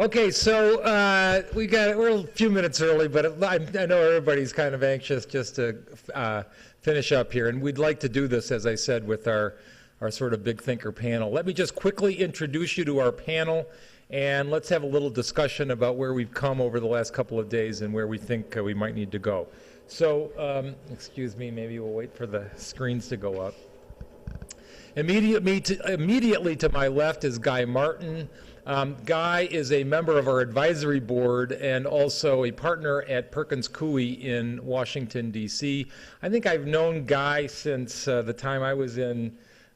Okay, so we're a few minutes early, but I know everybody's kind of anxious just to finish up here, and we'd like to do this, as I said, with our sort of big thinker panel. Let me just quickly introduce you to our panel, and let's have a little discussion about where we've come over the last couple of days and where we think we might need to go. So, excuse me, maybe we'll wait for the screens to go up. Immediately to my left is Guy Martin. Guy is a member of our advisory board and also a partner at Perkins Coie in Washington, D.C. I think I've known Guy since the time I was a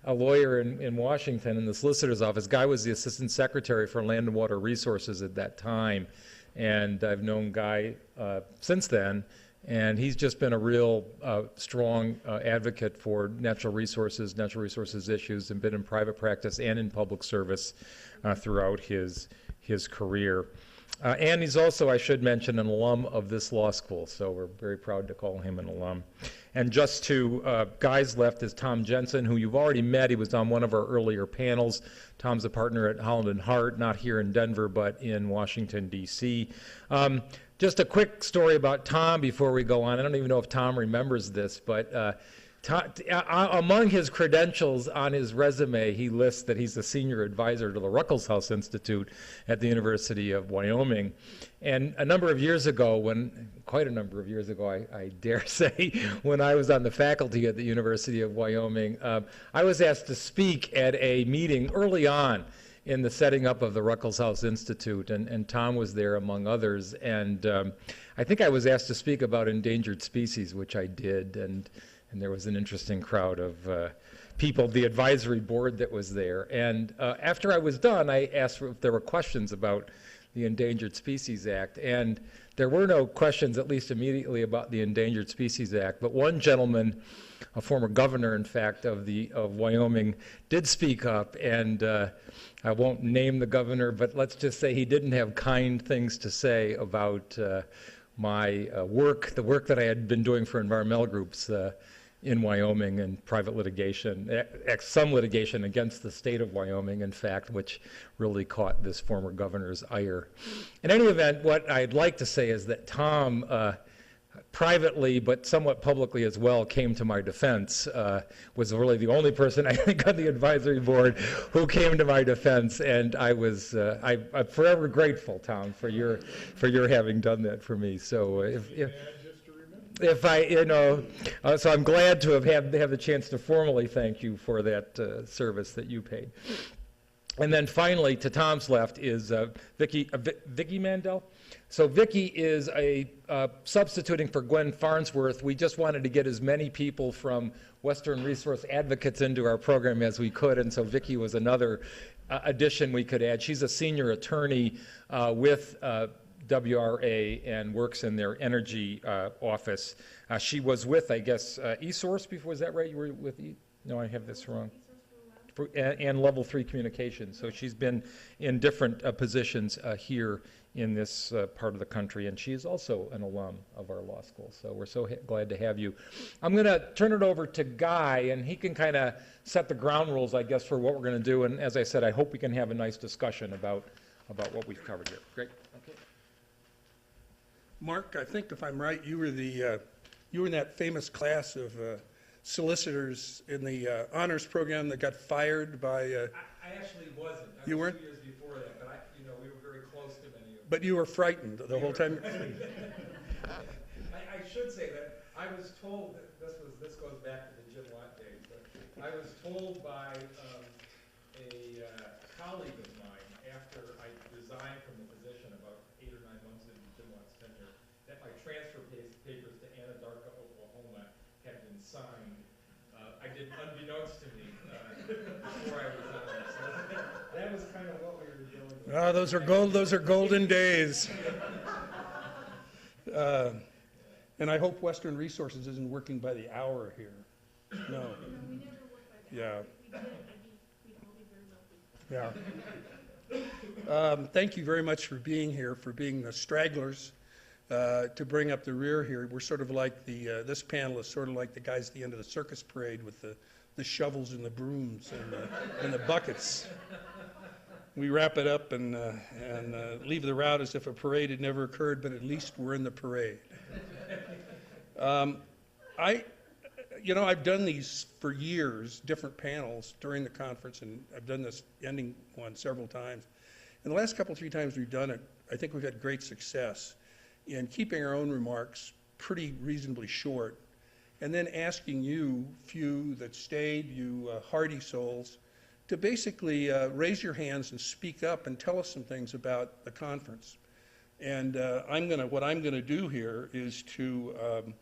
lawyer in Washington in the solicitor's office. Guy was the assistant secretary for Land and Water Resources at that time, and I've known Guy since then. And he's just been a real strong advocate for natural resources issues, and been in private practice and in public service throughout his career. And he's also, I should mention, an alum of this law school, so we're very proud to call him an alum. And just to Guy's left is Tom Jensen, who you've already met. He was on one of our earlier panels. Tom's a partner at Holland & Hart, not here in Denver, but in Washington, D.C. Just a quick story about Tom before we go on. I don't even know if Tom remembers this, but among his credentials on his resume, he lists that he's a senior advisor to the Ruckelshaus Institute at the University of Wyoming. And a number of years ago, quite a number of years ago, I dare say, when I was on the faculty at the University of Wyoming, I was asked to speak at a meeting early on in the setting up of the Ruckelshaus Institute, and Tom was there among others. And I think I was asked to speak about endangered species, which I did, and there was an interesting crowd of people, the advisory board that was there. And after I was done, I asked if there were questions about the Endangered Species Act, and there were no questions, at least immediately, about the Endangered Species Act. But one gentleman, a former governor, in fact, of Wyoming, did speak up, and I won't name the governor, but let's just say he didn't have kind things to say about my work, the work that I had been doing for environmental groups in Wyoming and private litigation, some litigation against the state of Wyoming, in fact, which really caught this former governor's ire. In any event, what I'd like to say is that Tom, privately but somewhat publicly as well, came to my defense, was really the only person, I think, on the advisory board who came to my defense, and I'm forever grateful, Tom, for your having done that for me. So if I, so I'm glad to have the chance to formally thank you for that service that you paid. And then finally, to Tom's left is Vicki Mandel. So Vicki is substituting for Gwen Farnsworth. We just wanted to get as many people from Western Resource Advocates into our program as we could, and so Vicki was another addition we could add. She's a senior attorney with WRA and works in their energy office. She was with, I guess, eSource before. Was that right? You were with No, I have this wrong. And Level 3 Communications. So she's been in different positions here in this part of the country, and she is also an alum of our law school. So we're so glad to have you. I'm going to turn it over to Guy, and he can kind of set the ground rules, I guess, for what we're going to do. And as I said, I hope we can have a nice discussion about what we've covered here. Great. Okay. Mark, I think if I'm right, you were in that famous class of solicitors in the honors program that got fired by. I actually wasn't. You weren't? 2 years before that, but we were very close to many of them. But you were frightened the whole time. I should say that I was told that this goes back to the Jim Watt days. But I was told by a colleague of mine after I resigned from the position about 8 or 9 months into Jim Watt's tenure that my transfer papers to Anadarko, Oklahoma had been signed. I did, unbeknownst to me, before I resigned. So that was kind of what we were doing. Oh, those are golden days. And I hope Western Resources isn't working by the hour here. No. No, we never work by the hour. Yeah. If we did, we'd all be very wealthy. Yeah. Thank you very much for being here, for being the stragglers to bring up the rear here. We're sort of like this panel is sort of like the guys at the end of the circus parade with the shovels and the brooms and the buckets. we wrap it up and leave the route as if a parade had never occurred, but at least we're in the parade. I've done these for years, different panels during the conference, and I've done this ending one several times. And the last couple, 3 times we've done it, I think we've had great success in keeping our own remarks pretty reasonably short, and then asking you, few that stayed, you hardy souls, to basically raise your hands and speak up and tell us some things about the conference. And what I'm gonna do here is to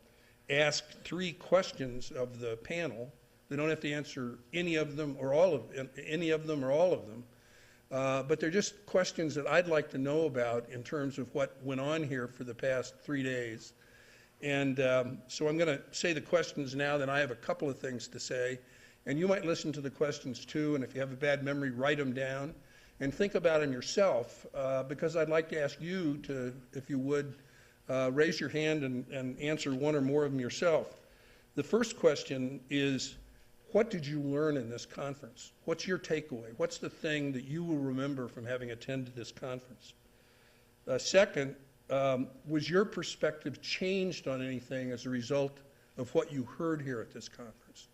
ask 3 questions of the panel. They don't have to answer any of them or all of them, but they're just questions that I'd like to know about in terms of what went on here for the past 3 days. And so I'm going to say the questions now, then I have a couple of things to say. And you might listen to the questions too, and if you have a bad memory, write them down and think about them yourself, because I'd like to ask you to, if you would, raise your hand and answer one or more of them yourself. The first question is, what did you learn in this conference? What's your takeaway? What's the thing that you will remember from having attended this conference? Second, was your perspective changed on anything as a result of what you heard here at this conference?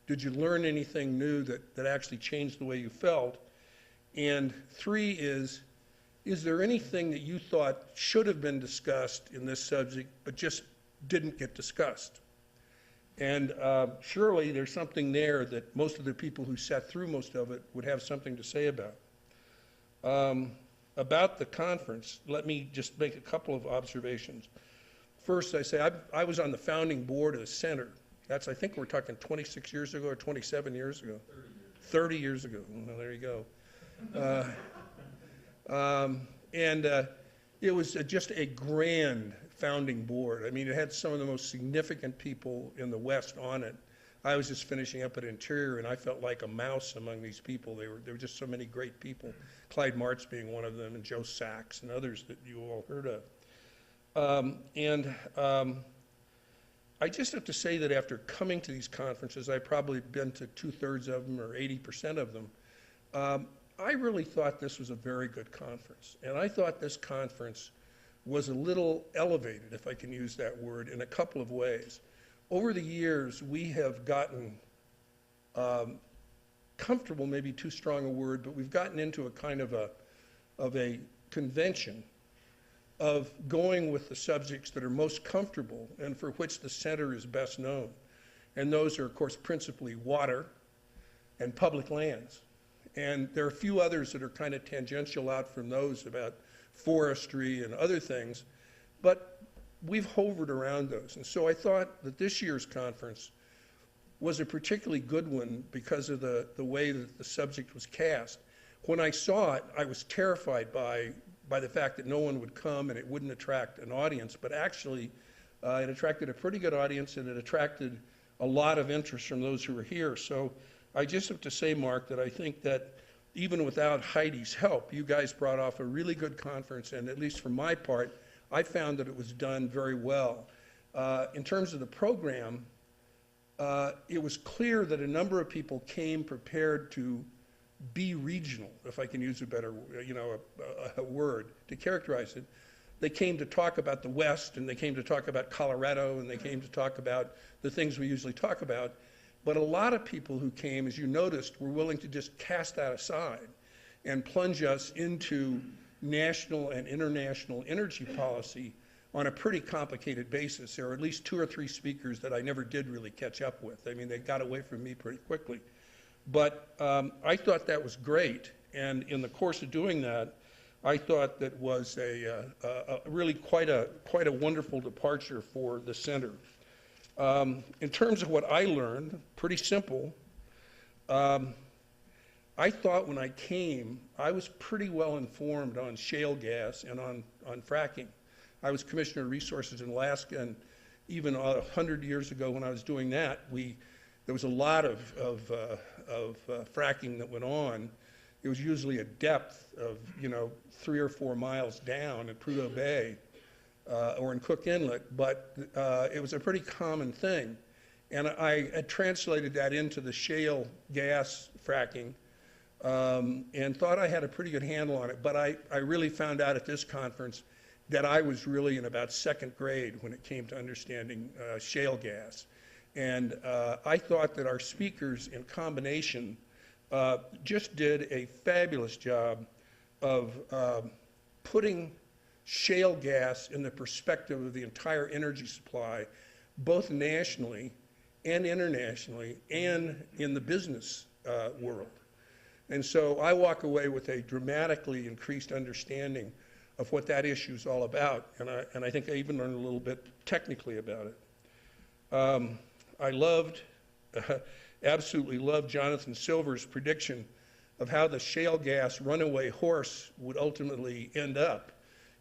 Did you learn anything new that actually changed the way you felt? And 3 is there anything that you thought should have been discussed in this subject but just didn't get discussed? And surely there's something there that most of the people who sat through most of it would have something to say about. About the conference, let me just make a couple of observations. First, I say I was on the founding board of the center. That's, I think we're talking 26 years ago or 27 years ago. 30 years ago. Well, there you go. It was just a grand founding board. I mean, it had some of the most significant people in the West on it. I was just finishing up at Interior, and I felt like a mouse among these people. There were just so many great people, Clyde Martz being one of them, and Joe Sachs and others that you all heard of. I just have to say that after coming to these conferences, I've probably been to 2/3 of them or 80% of them, I really thought this was a very good conference. And I thought this conference was a little elevated, if I can use that word, in a couple of ways. Over the years, we have gotten comfortable, maybe too strong a word, but we've gotten into a kind of a convention of going with the subjects that are most comfortable and for which the center is best known. And those are, of course, principally water and public lands. And there are a few others that are kind of tangential out from those, about forestry and other things, but we've hovered around those. And so I thought that this year's conference was a particularly good one because of the way that the subject was cast. When I saw it, I was terrified by the fact that no one would come and it wouldn't attract an audience, but actually it attracted a pretty good audience, and it attracted a lot of interest from those who were here. So I just have to say, Mark, that I think that even without Heidi's help, you guys brought off a really good conference, and at least for my part, I found that it was done very well. In terms of the program, it was clear that a number of people came prepared to be regional, if I can use a better, a word to characterize it. They came to talk about the West, and they came to talk about Colorado, and they came to talk about the things we usually talk about. But a lot of people who came, as you noticed, were willing to just cast that aside and plunge us into national and international energy policy on a pretty complicated basis. There were at least 2 or 3 speakers that I never did really catch up with. I mean, they got away from me pretty quickly. But I thought that was great, and in the course of doing that, I thought that was really quite a wonderful departure for the center. In terms of what I learned, pretty simple. I thought when I came, I was pretty well informed on shale gas and on fracking. I was Commissioner of Resources in Alaska, and even 100 years ago when I was doing that, there was a lot of fracking that went on. It was usually a depth of 3 or 4 miles down at Prudhoe Bay or in Cook Inlet, but it was a pretty common thing. And I had translated that into the shale gas fracking and thought I had a pretty good handle on it. But I really found out at this conference that I was really in about second grade when it came to understanding shale gas. And I thought that our speakers in combination just did a fabulous job of putting shale gas in the perspective of the entire energy supply, both nationally and internationally and in the business world. And so I walk away with a dramatically increased understanding of what that issue is all about, and I think I even learned a little bit technically about it. I loved, absolutely loved Jonathan Silver's prediction of how the shale gas runaway horse would ultimately end up,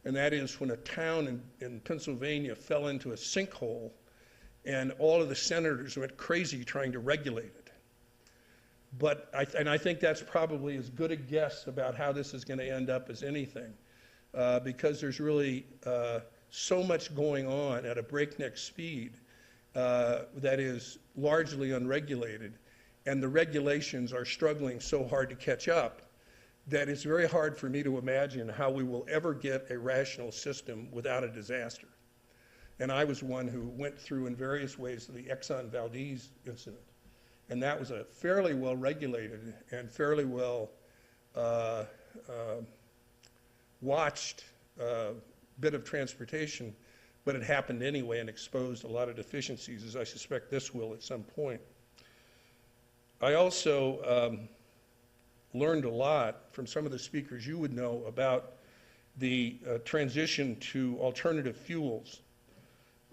and that is when a town in Pennsylvania fell into a sinkhole and all of the senators went crazy trying to regulate it. But I think that's probably as good a guess about how this is going to end up as anything. Because there's really so much going on at a breakneck speed that is largely unregulated, and the regulations are struggling so hard to catch up that it's very hard for me to imagine how we will ever get a rational system without a disaster. And I was one who went through in various ways the Exxon Valdez incident, and that was a fairly well regulated and fairly well watched bit of transportation, but it happened anyway and exposed a lot of deficiencies, as I suspect this will at some point. I also learned a lot from some of the speakers you would know about the transition to alternative fuels.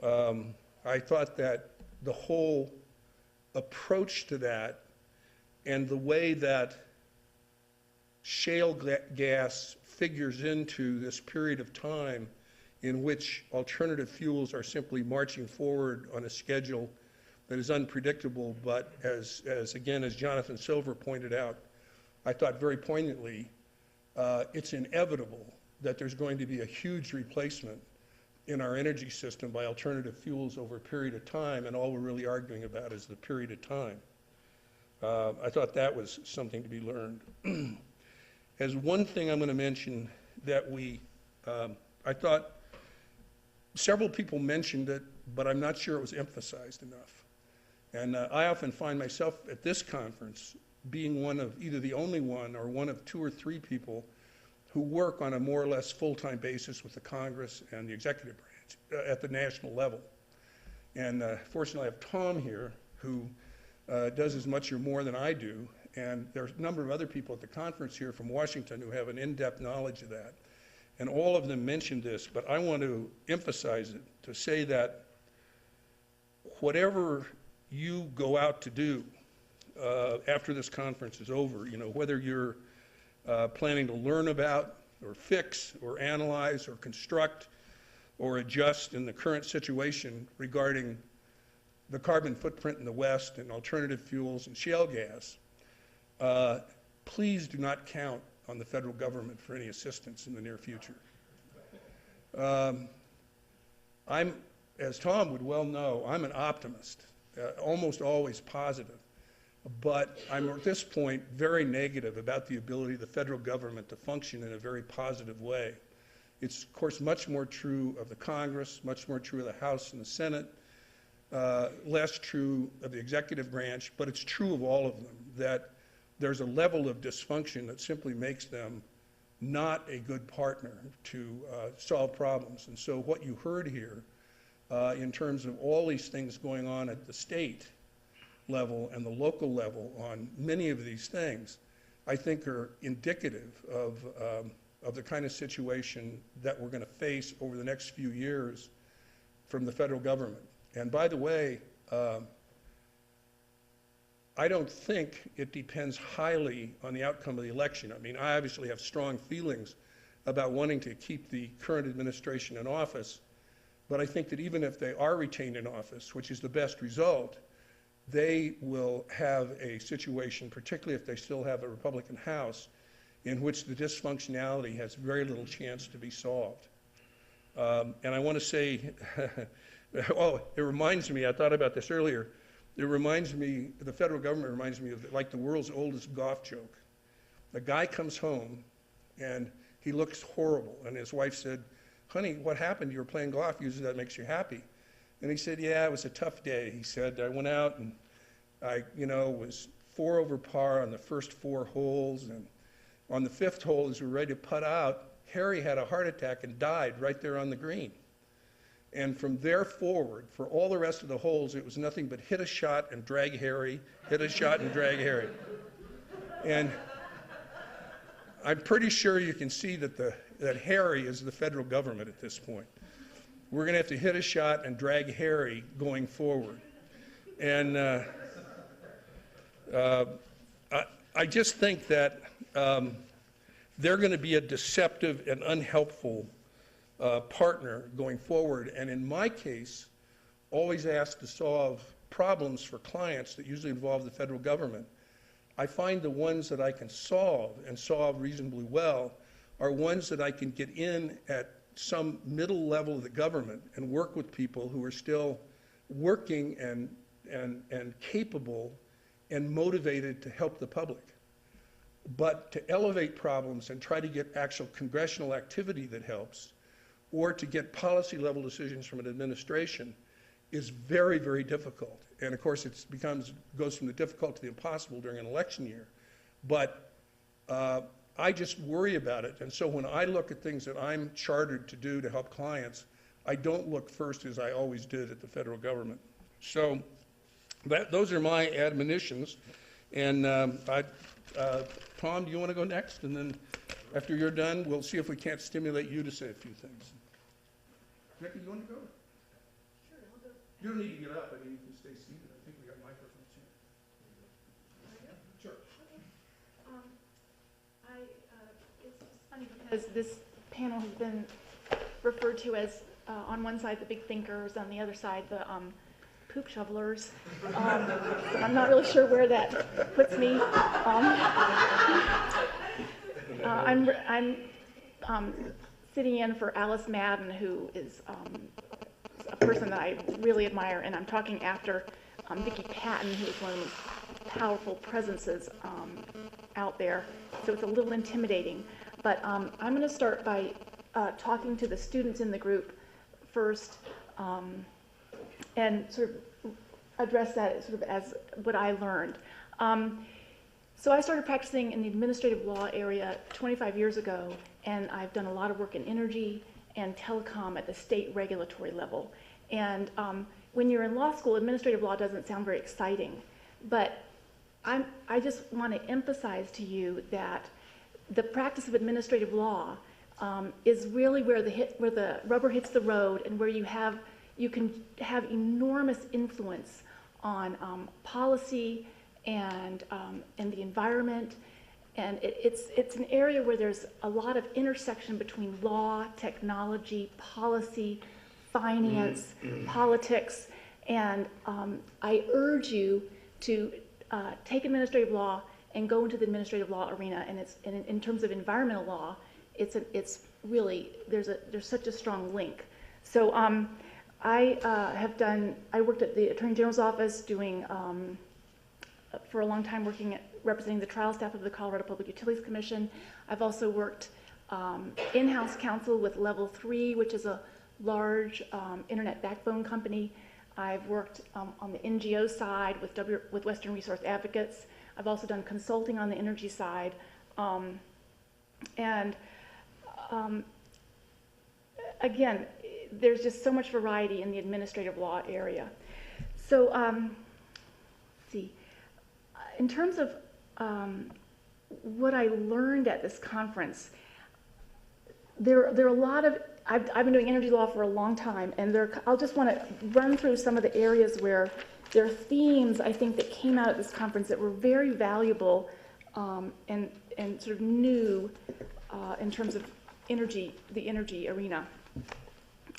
I thought that the whole approach to that and the way that shale gas figures into this period of time in which alternative fuels are simply marching forward on a schedule that is unpredictable, but as Jonathan Silver pointed out, I thought very poignantly, it's inevitable that there's going to be a huge replacement in our energy system by alternative fuels over a period of time, and all we're really arguing about is the period of time. I thought that was something to be learned. As one thing I'm going to mention that I thought several people mentioned it, but I'm not sure it was emphasized enough. And I often find myself at this conference being one of either the only one or one of two or three people who work on a more or less full-time basis with the Congress and the executive branch at the national level. And fortunately, I have Tom here, who does as much or more than I do, and there's a number of other people at the conference here from Washington who have an in-depth knowledge of that. And all of them mentioned this, but I want to emphasize it, to say that whatever you go out to do after this conference is over, whether you're planning to learn about or fix or analyze or construct or adjust in the current situation regarding the carbon footprint in the West and alternative fuels and shale gas, please do not count on the federal government for any assistance in the near future. I'm, as Tom would well know, I'm an optimist, almost always positive. But I'm at this point very negative about the ability of the federal government to function in a very positive way. It's, of course, much more true of the Congress, much more true of the House and the Senate, less true of the executive branch, but it's true of all of them, that there's a level of dysfunction that simply makes them not a good partner to solve problems. And so what you heard here in terms of all these things going on at the state level and the local level on many of these things, I think are indicative of the kind of situation that we're going to face over the next few years from the federal government. And by the way, I don't think it depends highly on the outcome of the election. I mean, I obviously have strong feelings about wanting to keep the current administration in office, but I think that even if they are retained in office, which is the best result, they will have a situation, particularly if they still have a Republican House, in which the dysfunctionality has very little chance to be solved. And I want to say, oh, it reminds me, I thought about this earlier, it reminds me, the federal government reminds me of like the world's oldest golf joke. The guy comes home, and he looks horrible. And his wife said, honey, what happened? You were playing golf. Usually that makes you happy. And he said, yeah, it was a tough day. He said, I went out and I, was 4 over par on the first 4 holes. And on the 5th hole, as we were ready to putt out, Harry had a heart attack and died right there on the green. And from there forward, for all the rest of the holes, it was nothing but hit a shot and drag Harry, hit a shot and drag Harry. And I'm pretty sure you can see that Harry is the federal government at this point. We're going to have to hit a shot and drag Harry going forward. And I just think that they're going to be a deceptive and unhelpful partner going forward. And in my case, always asked to solve problems for clients that usually involve the federal government. I find the ones that I can solve and solve reasonably well are ones that I can get in at some middle level of the government and work with people who are still working and capable and motivated to help the public. But to elevate problems and try to get actual congressional activity that helps, or to get policy level decisions from an administration, is very, very difficult. And of course it goes from the difficult to the impossible during an election year. But I just worry about it. And so when I look at things that I'm chartered to do to help clients, I don't look first, as I always did, at the federal government. So those are my admonitions. And Tom, do you want to go next? And then after you're done, we'll see if we can't stimulate you to say a few things. Becky, you want to go? Sure, I'll go. You don't need to get up. I mean, you can stay seated. I think we got microphones here. Sure. It's just funny because this panel has been referred to as, on one side, the big thinkers, on the other side, the poop shovelers. So I'm not really sure where that puts me. I'm sitting in for Alice Madden, who is a person that I really admire, and I'm talking after Vicki Patton, who is one of the most powerful presences out there. So it's a little intimidating. But I'm going to start by talking to the students in the group first, and sort of address that sort of as what I learned. So I started practicing in the administrative law area 25 years ago, and I've done a lot of work in energy and telecom at the state regulatory level. And when you're in law school, administrative law doesn't sound very exciting, but I just want to emphasize to you that the practice of administrative law is really where the rubber hits the road, and where you can have enormous influence on policy and the environment. And it's an area where there's a lot of intersection between law, technology, policy, finance, politics. And I urge you to take administrative law and go into the administrative law arena. And in terms of environmental law, it's really, there's such a strong link. So I worked at the Attorney General's office doing, for a long time, representing the trial staff of the Colorado Public Utilities Commission. I've also worked in-house counsel with Level 3, which is a large internet backbone company. I've worked on the NGO side with Western Resource Advocates. I've also done consulting on the energy side. Again, there's just so much variety in the administrative law area. So, let's see. In terms of what I learned at this conference, there are a lot of, I've been doing energy law for a long time, and I'll just want to run through some of the areas where there are themes, I think, that came out at this conference that were very valuable and sort of new in terms of the energy arena.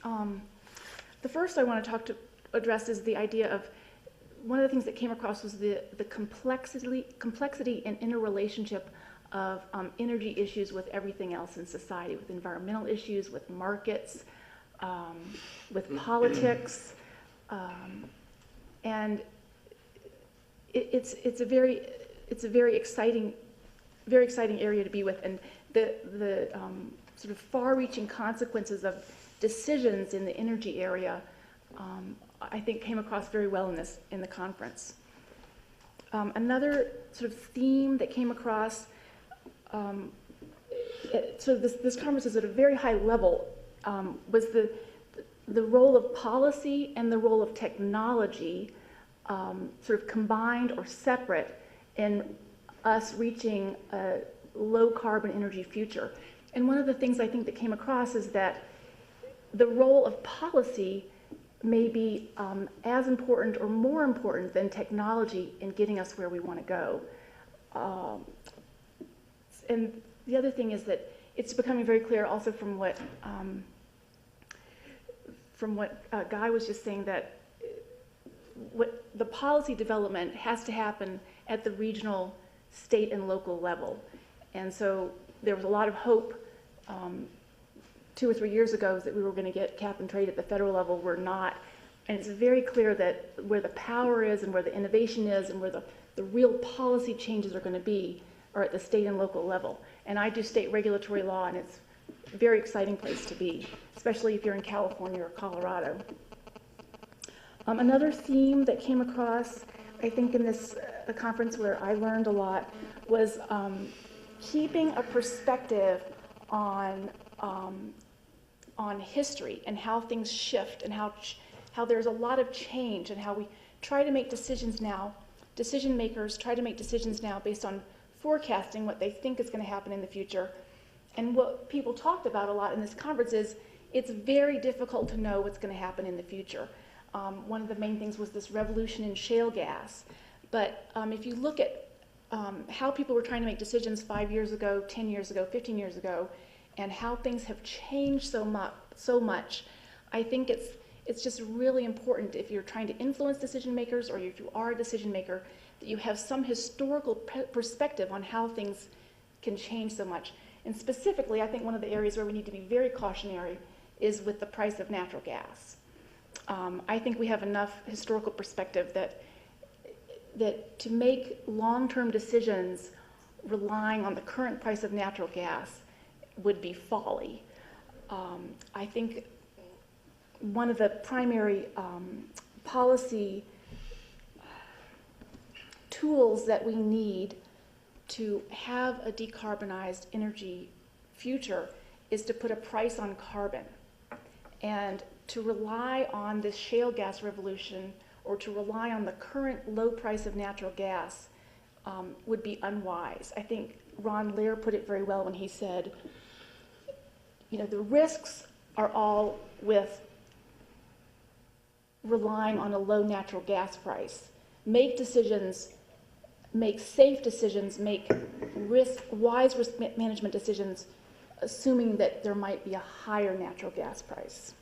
The first I want to address is the idea of, one of the things that came across was the complexity and interrelationship of energy issues with everything else in society, with environmental issues, with markets, with politics, and it's a very exciting very exciting area to be with, and the sort of far-reaching consequences of decisions in the energy area, I think came across very well in the conference. Another sort of theme that came across, so this conference is at a very high level, was the role of policy and the role of technology sort of combined or separate in us reaching a low carbon energy future. And one of the things I think that came across is that the role of policy may be as important or more important than technology in getting us where we want to go. And the other thing is that it's becoming very clear also from what Guy was just saying, that what the policy development has to happen at the regional, state, and local level. And so there was a lot of hope 2 or 3 years ago that we were going to get cap and trade at the federal level. We're not. And it's very clear that where the power is and where the innovation is and where the real policy changes are going to be are at the state and local level. And I do state regulatory law, and it's a very exciting place to be, especially if you're in California or Colorado. Another theme that came across, I think, in this conference where I learned a lot was keeping a perspective on history and how things shift and how there's a lot of change, and how we try to make decisions now, decision makers try to make decisions now based on forecasting what they think is going to happen in the future. And what people talked about a lot in this conference is it's very difficult to know what's going to happen in the future. One of the main things was this revolution in shale gas. But if you look at how people were trying to make decisions 5 years ago, 10 years ago, 15 years ago, and how things have changed so much, I think it's just really important, if you're trying to influence decision makers or if you are a decision maker, that you have some historical perspective on how things can change so much. And specifically, I think one of the areas where we need to be very cautionary is with the price of natural gas. I think we have enough historical perspective that to make long-term decisions relying on the current price of natural gas would be folly. I think one of the primary policy tools that we need to have a decarbonized energy future is to put a price on carbon. And to rely on this shale gas revolution or to rely on the current low price of natural gas would be unwise. I think Ron Lear put it very well when he said, you know, the risks are all with relying on a low natural gas price. Make decisions, make safe decisions, make wise risk management decisions, assuming that there might be a higher natural gas price.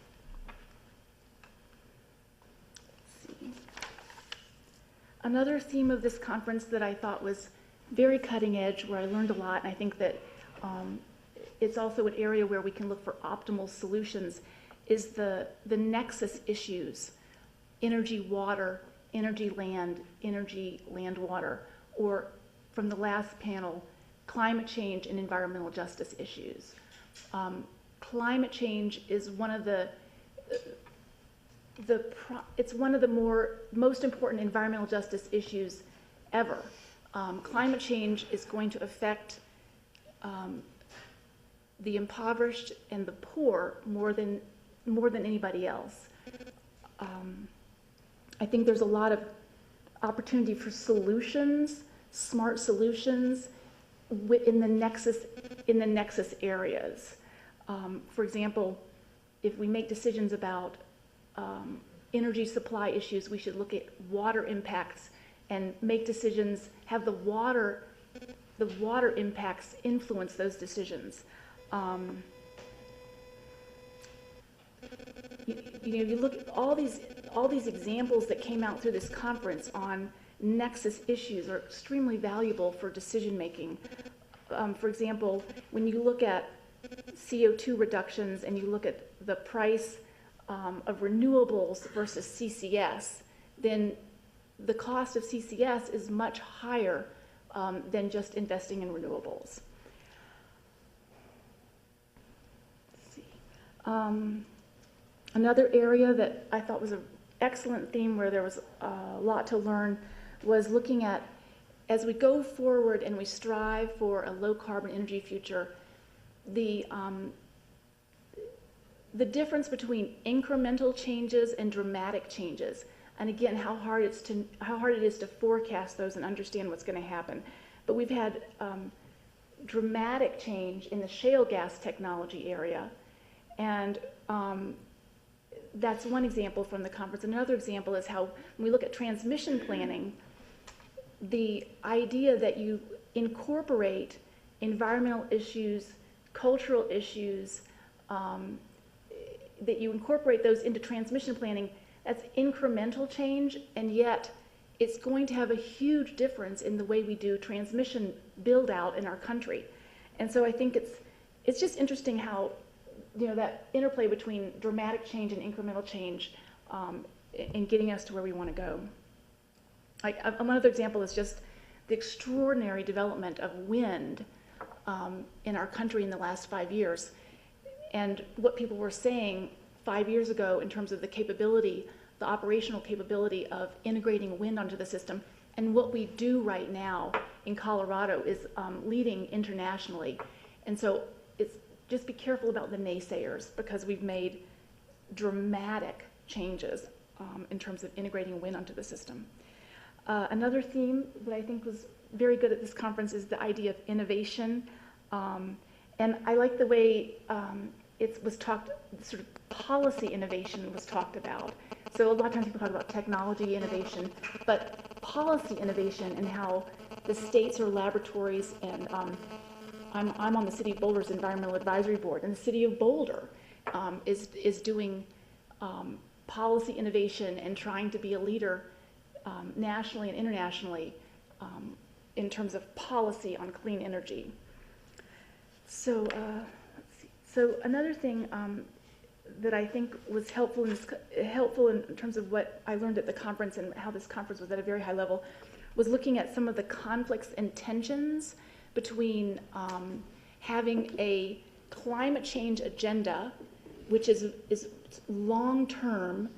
Another theme of this conference that I thought was very cutting edge, where I learned a lot, and I think that it's also an area where we can look for optimal solutions, is the nexus issues: energy, water, energy, land, water, or from the last panel, climate change and environmental justice issues. Climate change is one of it's one of the most important environmental justice issues ever. Climate change is going to affect the impoverished and the poor more than anybody else. I think there's a lot of opportunity for solutions, smart solutions, in the nexus areas. For example, if we make decisions about energy supply issues, we should look at water impacts and make decisions, have the water impacts influence those decisions. You look at all these examples that came out through this conference on nexus issues are extremely valuable for decision making. For example, when you look at CO2 reductions and you look at the price of renewables versus CCS, then the cost of CCS is much higher than just investing in renewables. Let's see. Another area that I thought was an excellent theme where there was a lot to learn was looking at, as we go forward and we strive for a low carbon energy future, the difference between incremental changes and dramatic changes. And again, how hard it is to forecast those and understand what's going to happen. But we've had dramatic change in the shale gas technology area, and that's one example from the conference. Another example is how, when we look at transmission planning, the idea that you incorporate environmental issues, cultural issues, that you incorporate those into transmission planning, that's incremental change, and yet it's going to have a huge difference in the way we do transmission build out in our country. And so I think it's just interesting how, you know, that interplay between dramatic change and incremental change in getting us to where we want to go. One other example is just the extraordinary development of wind in our country in the last 5 years. And what people were saying 5 years ago in terms of the capability, the operational capability of integrating wind onto the system, and what we do right now in Colorado is leading internationally. And so it's just be careful about the naysayers, because we've made dramatic changes in terms of integrating wind onto the system. Another theme that I think was very good at this conference is the idea of innovation. And I like the way it was talked, sort of policy innovation was talked about. So a lot of times people talk about technology innovation, but policy innovation and how the states or laboratories, and I'm on the City of Boulder's Environmental Advisory Board, and the City of Boulder is doing policy innovation and trying to be a leader nationally and internationally in terms of policy on clean energy. So let's see. So another thing that I think was helpful in terms of what I learned at the conference and how this conference was at a very high level was looking at some of the conflicts and tensions between having a climate change agenda, which is long-term,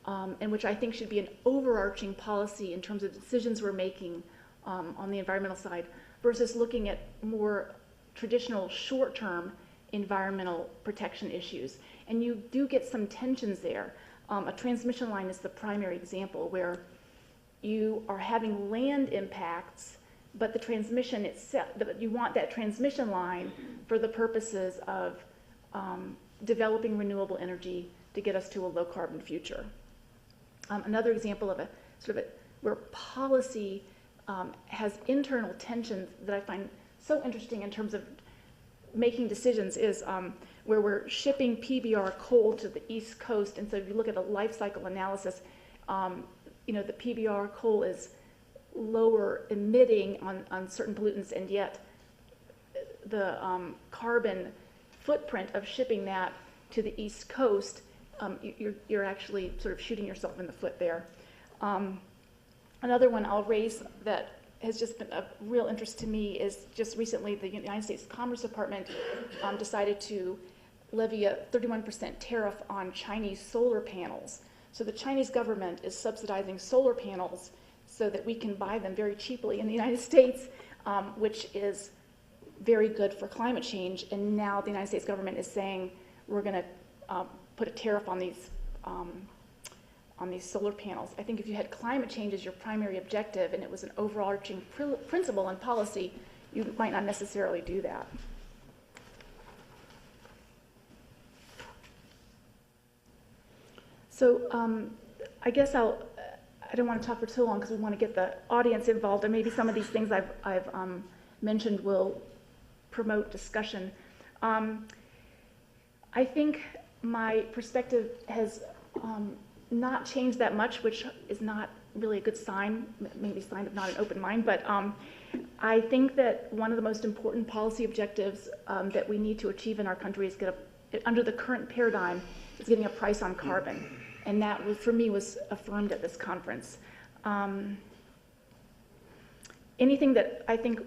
and which I think should be an overarching policy in terms of decisions we're making on the environmental side, versus looking at more traditional short-term environmental protection issues. And you do get some tensions there. A transmission line is the primary example where you are having land impacts, but the transmission itself, you want that transmission line for the purposes of developing renewable energy to get us to a low carbon future. Another example of where policy has internal tensions that I find so interesting in terms of making decisions is where we're shipping PBR coal to the East Coast. And so if you look at a life cycle analysis, you know, the PBR coal is lower emitting on certain pollutants, and yet the carbon footprint of shipping that to the East Coast, you're actually sort of shooting yourself in the foot there. Another one I'll raise that has just been of real interest to me is just recently the United States Commerce Department decided to levy a 31% tariff on Chinese solar panels. So the Chinese government is subsidizing solar panels so that we can buy them very cheaply in the United States, which is very good for climate change. And now the United States government is saying we're going to put a tariff on these solar panels. I think if you had climate change as your primary objective and it was an overarching principle and policy, you might not necessarily do that. So I guess I don't want to talk for too long because we want to get the audience involved, and maybe some of these things I've mentioned will promote discussion. I think my perspective has not changed that much, which is not really a good sign, maybe a sign of not an open mind, but I think that one of the most important policy objectives that we need to achieve in our country is under the current paradigm, is getting a price on carbon. And that, for me, was affirmed at this conference. anything that I think,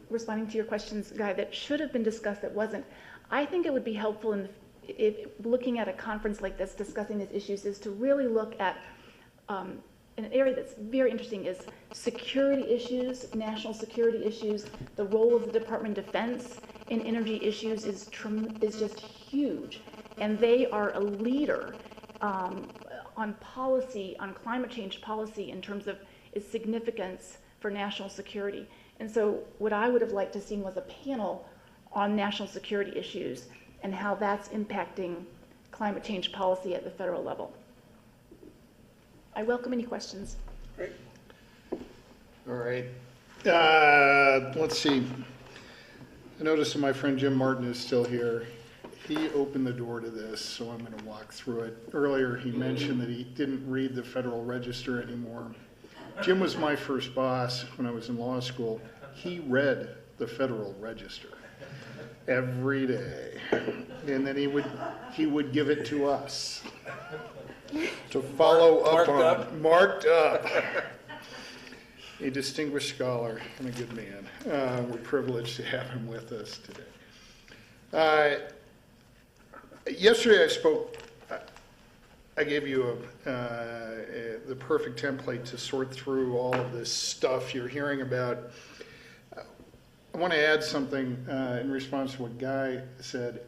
responding to your questions, Guy, that should have been discussed that wasn't, I think it would be helpful if looking at a conference like this, discussing these issues, is to really look at an area that's very interesting is security issues, national security issues. The role of the Department of Defense in energy issues is just huge, and they are a leader on policy, on climate change policy in terms of its significance for national security. And so what I would have liked to see was a panel on national security issues and how that's impacting climate change policy at the federal level. I welcome any questions. Great. All right. Let's see. I noticed that my friend Jim Martin is still here. He opened the door to this, so I'm going to walk through it. Earlier, he mentioned that he didn't read the Federal Register anymore. Jim was my first boss when I was in law school. He read the Federal Register every day, and then he would give it to us to follow up on. Marked up. A distinguished scholar and a good man. We're privileged to have him with us today. Yesterday I spoke, I gave you the perfect template to sort through all of this stuff you're hearing about. I want to add something in response to what Guy said.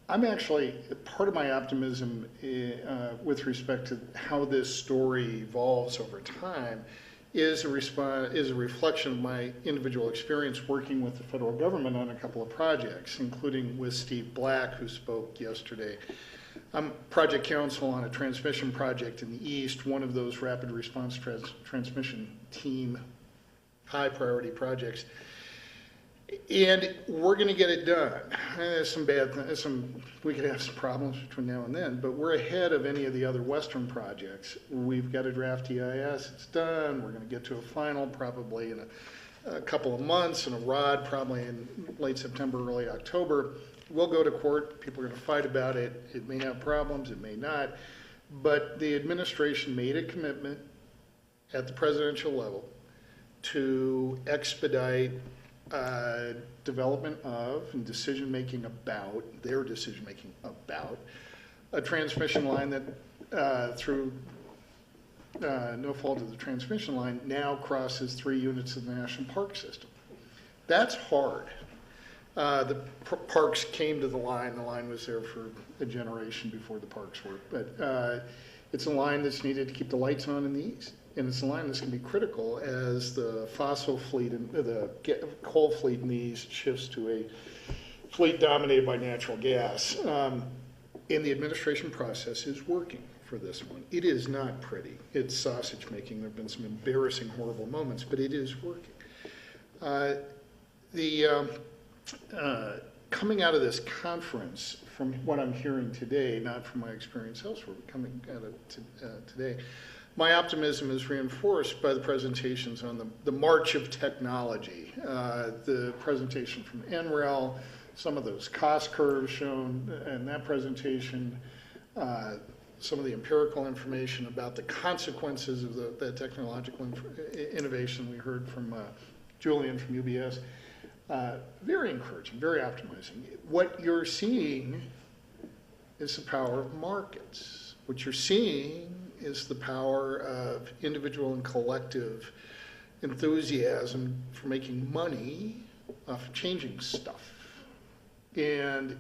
I'm actually, part of my optimism with respect to how this story evolves over time is a reflection of my individual experience working with the federal government on a couple of projects, including with Steve Black, who spoke yesterday. I'm project counsel on a transmission project in the East, one of those rapid response transmission team high priority projects. And we're going to get it done. There's some bad things, we could have some problems between now and then, but we're ahead of any of the other Western projects. We've got a draft EIS, it's done. We're going to get to a final probably in a couple of months, and a ROD probably in late September, early October. We'll go to court. People are going to fight about it. It may have problems, it may not. But the administration made a commitment at the presidential level to expedite development of and decision-making about, their decision-making about, a transmission line that through no fault of the transmission line now crosses 3 units of the national park system. That's hard. The parks came to the line was there for a generation before the parks were, but it's a line that's needed to keep the lights on in the East. And it's a line that's going to be critical as the fossil fleet and the coal fleet in the East shifts to a fleet dominated by natural gas. And the administration process is working for this one. It is not pretty. It's sausage making. There have been some embarrassing, horrible moments, but it is working. Coming out of this conference, from what I'm hearing today, not from my experience elsewhere, but coming out of today, my optimism is reinforced by the presentations on the march of technology. The presentation from NREL, some of those cost curves shown in that presentation, some of the empirical information about the consequences of the technological innovation we heard from Julian from UBS. Very encouraging, very optimizing. What you're seeing is the power of markets. What you're seeing is the power of individual and collective enthusiasm for making money off of changing stuff. And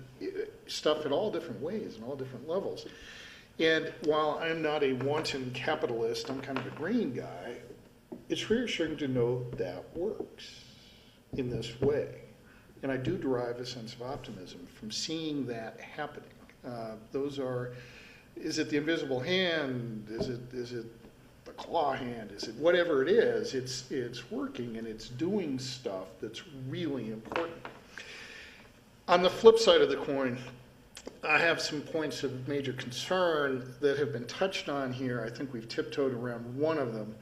stuff in all different ways and all different levels. And while I'm not a wanton capitalist, I'm kind of a green guy, it's reassuring to know that works in this way. And I do derive a sense of optimism from seeing that happening. Is it the invisible hand? Is it the claw hand? Is it whatever it is? It's working and it's doing stuff that's really important. On the flip side of the coin, I have some points of major concern that have been touched on here. I think we've tiptoed around one of them.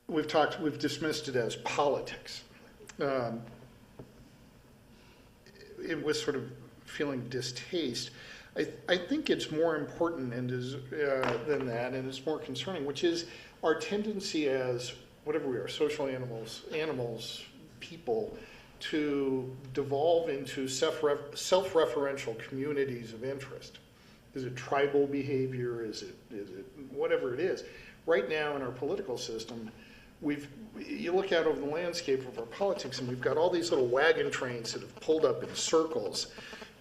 We've dismissed it as politics. It was sort of feeling distaste. I think it's more important than that, and it's more concerning, which is our tendency as whatever we are, social animals, people, to devolve into self-referential communities of interest. Is it tribal behavior? Is it whatever it is? Right now in our political system, you look out over the landscape of our politics, and we've got all these little wagon trains that have pulled up in circles,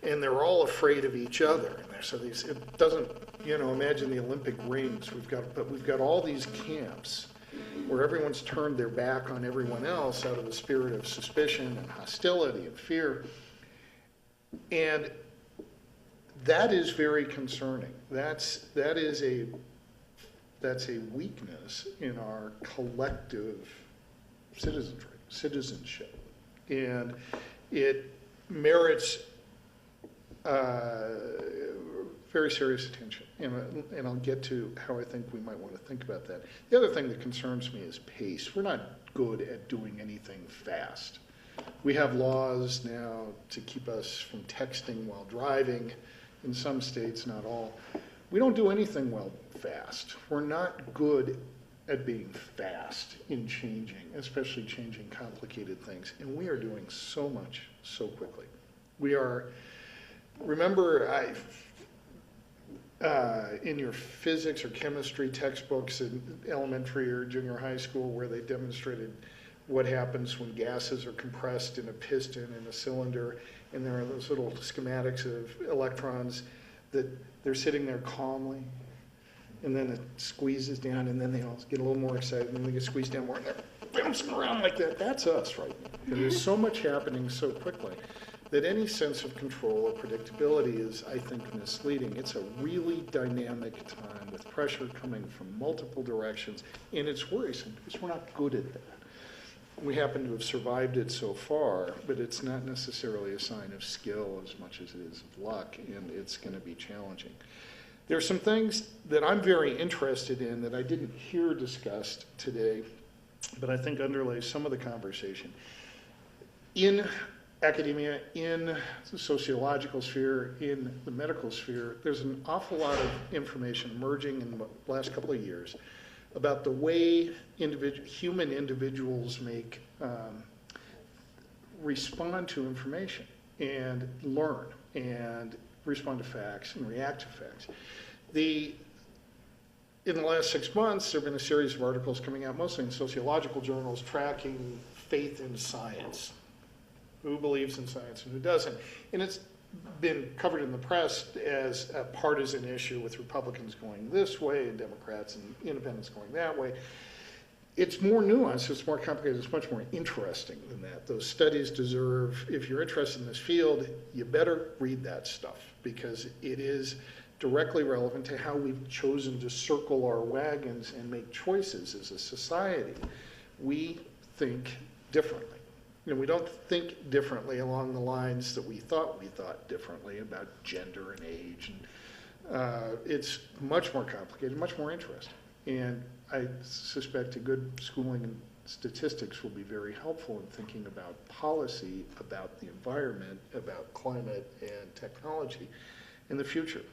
and they're all afraid of each other. And so it doesn't, imagine the Olympic rings. But we've got all these camps where everyone's turned their back on everyone else out of the spirit of suspicion and hostility and fear. And that is very concerning. That's a weakness in our collective citizenship. And it merits very serious attention. And I'll get to how I think we might want to think about that. The other thing that concerns me is pace. We're not good at doing anything fast. We have laws now to keep us from texting while driving, in some states, not all. We don't do anything well fast. We're not good at being fast in changing, especially changing complicated things. And we are doing so much so quickly. Remember in your physics or chemistry textbooks in elementary or junior high school where they demonstrated what happens when gases are compressed in a piston in a cylinder, and there are those little schematics of electrons that they're sitting there calmly, and then it squeezes down, and then they all get a little more excited, and then they get squeezed down more, and they're bouncing around like that. That's us right now. There's so much happening so quickly that any sense of control or predictability is, I think, misleading. It's a really dynamic time with pressure coming from multiple directions, and it's worrisome because we're not good at that. We happen to have survived it so far, but it's not necessarily a sign of skill as much as it is of luck, and it's going to be challenging. There are some things that I'm very interested in that I didn't hear discussed today, but I think underlay some of the conversation. In academia, in the sociological sphere, in the medical sphere, there's an awful lot of information emerging in the last couple of years about the way human individuals respond to information and learn and respond to facts and react to facts. In the last 6 months, there have been a series of articles coming out, mostly in sociological journals, tracking faith in science. Who believes in science and who doesn't? And it's been covered in the press as a partisan issue with Republicans going this way and Democrats and independents going that way. It's more nuanced, it's more complicated, it's much more interesting than that. Those studies deserve, if you're interested in this field, you better read that stuff because it is directly relevant to how we've chosen to circle our wagons and make choices as a society. We think differently. We don't think differently along the lines that we thought differently about gender and age. And it's much more complicated, much more interesting. And I suspect a good schooling in statistics will be very helpful in thinking about policy, about the environment, about climate and technology in the future.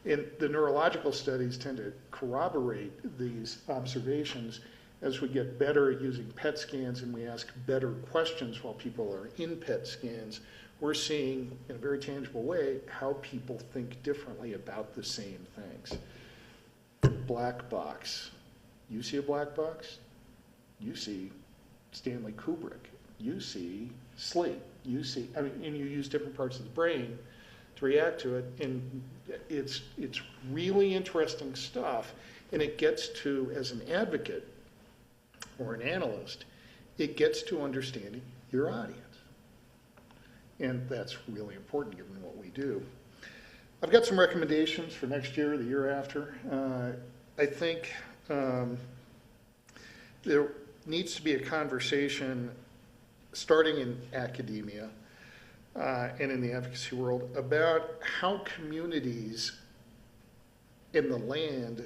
And the neurological studies tend to corroborate these observations as we get better at using PET scans and we ask better questions while people are in PET scans. We're seeing in a very tangible way how people think differently about the same things. Black box. You see a black box? You see Stanley Kubrick. You see sleep. You see, and you use different parts of the brain to react to it, and it's really interesting stuff, and it gets to, as an advocate or an analyst, it gets to understanding your audience. And that's really important given what we do. I've got some recommendations for next year, the year after. I think there needs to be a conversation starting in academia and in the advocacy world about how communities in the land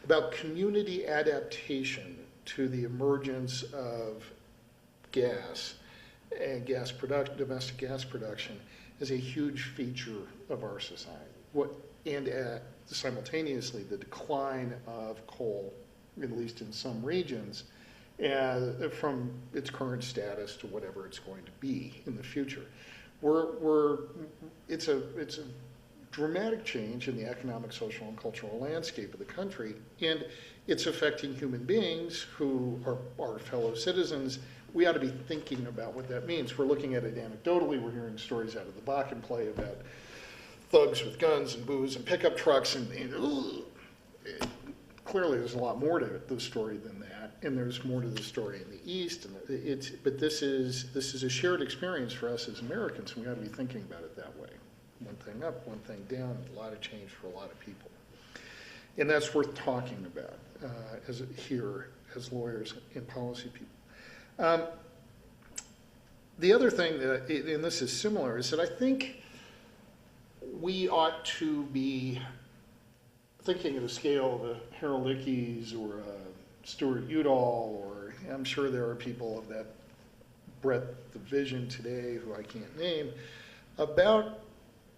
about community adaptation to the emergence of gas and domestic gas production is a huge feature of our society. and simultaneously the decline of coal, at least in some regions, from its current status to whatever it's going to be in the future. It's a dramatic change in the economic, social, and cultural landscape of the country, and it's affecting human beings who are our fellow citizens. We ought to be thinking about what that means. We're looking at it anecdotally. We're hearing stories out of the Bakken play about thugs with guns and booze and pickup trucks, and clearly there's a lot more to the story than that, and there's more to the story in the East. And but this is a shared experience for us as Americans, and we ought to be thinking about it that way. One thing up, one thing down, a lot of change for a lot of people. And that's worth talking about here as lawyers and policy people. The other thing, and this is similar, is that I think we ought to be thinking at a scale of a Harold Ickes or a Stuart Udall, or I'm sure there are people of that breadth of vision today who I can't name, about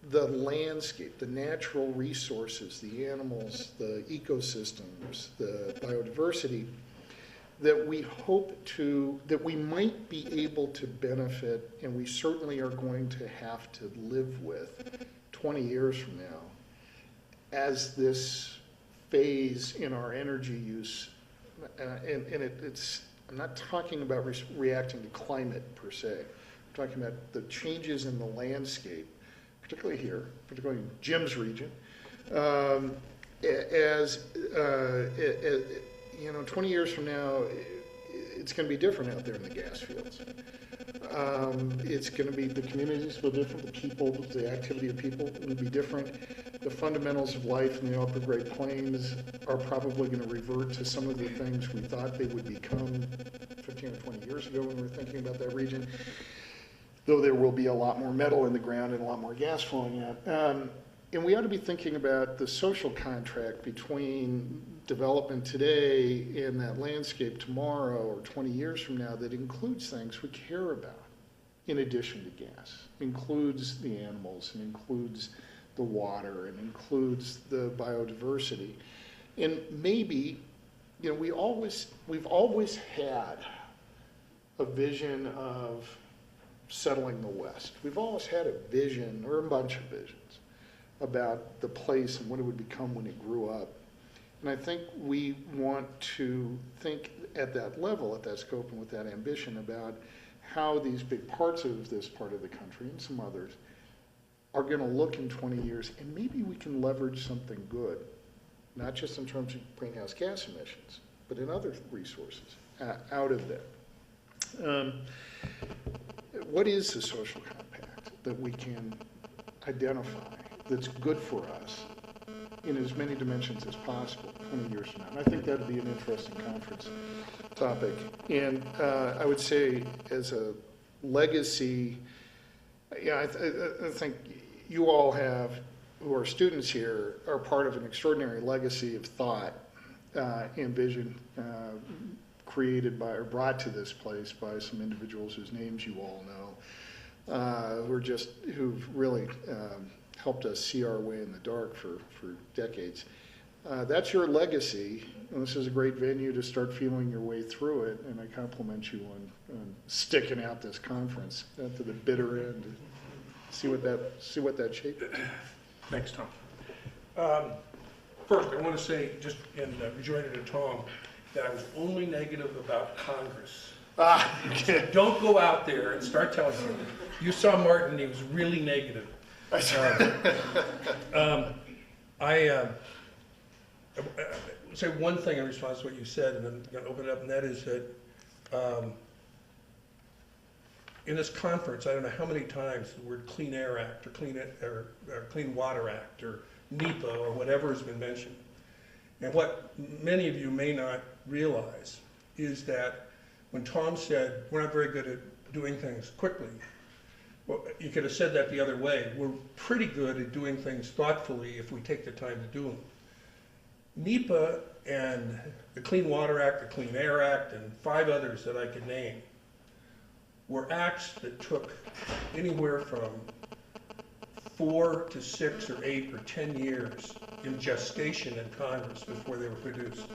the landscape, the natural resources, the animals, the ecosystems, the biodiversity, that we that we might be able to benefit, and we certainly are going to have to live with 20 years from now, as this phase in our energy use, I'm not talking about reacting to climate per se, I'm talking about the changes in the landscape, particularly here, particularly in Jim's region, 20 years from now, it's going to be different out there in the gas fields. It's going to be, the communities will be different, the people, the activity of people will be different. The fundamentals of life in the upper Great Plains are probably going to revert to some of the things we thought they would become 15 or 20 years ago when we were thinking about that region, though there will be a lot more metal in the ground and a lot more gas flowing out. And we ought to be thinking about the social contract between development today and that landscape tomorrow or 20 years from now that includes things we care about in addition to gas. Includes the animals, and includes the water, and includes the biodiversity. And maybe, we've always had a vision of settling the West. We've always had a vision, or a bunch of visions, about the place and what it would become when it grew up. And I think we want to think at that level, at that scope, and with that ambition about how these big parts of this part of the country, and some others, are going to look in 20 years, and maybe we can leverage something good, not just in terms of greenhouse gas emissions, but in other resources out of that. What is the social compact that we can identify that's good for us in as many dimensions as possible 20 years from now? And I think that would be an interesting conference topic. And I would say, as a legacy, I think you all have, who are students here, are part of an extraordinary legacy of thought and vision created by, or brought to this place by, some individuals whose names you all know, who've really helped us see our way in the dark for decades. That's your legacy, and this is a great venue to start feeling your way through it, and I compliment you on sticking out this conference to the bitter end. See what that shape is. Thanks, Tom. First, I want to say, just in rejoinder to Tom, that I was only negative about Congress. So don't go out there and start telling him. You saw Martin, he was really negative. I say one thing in response to what you said, and then I'm going to open it up, and that is that in this conference, I don't know how many times the word Clean Air Act or Clean Water Act or NEPA or whatever has been mentioned. And what many of you may not realize is that when Tom said, we're not very good at doing things quickly, well, you could have said that the other way. We're pretty good at doing things thoughtfully if we take the time to do them. NEPA and the Clean Water Act, the Clean Air Act, and 5 others that I could name were acts that took anywhere from 4 to 6 or 8 or 10 years in gestation in Congress before they were produced.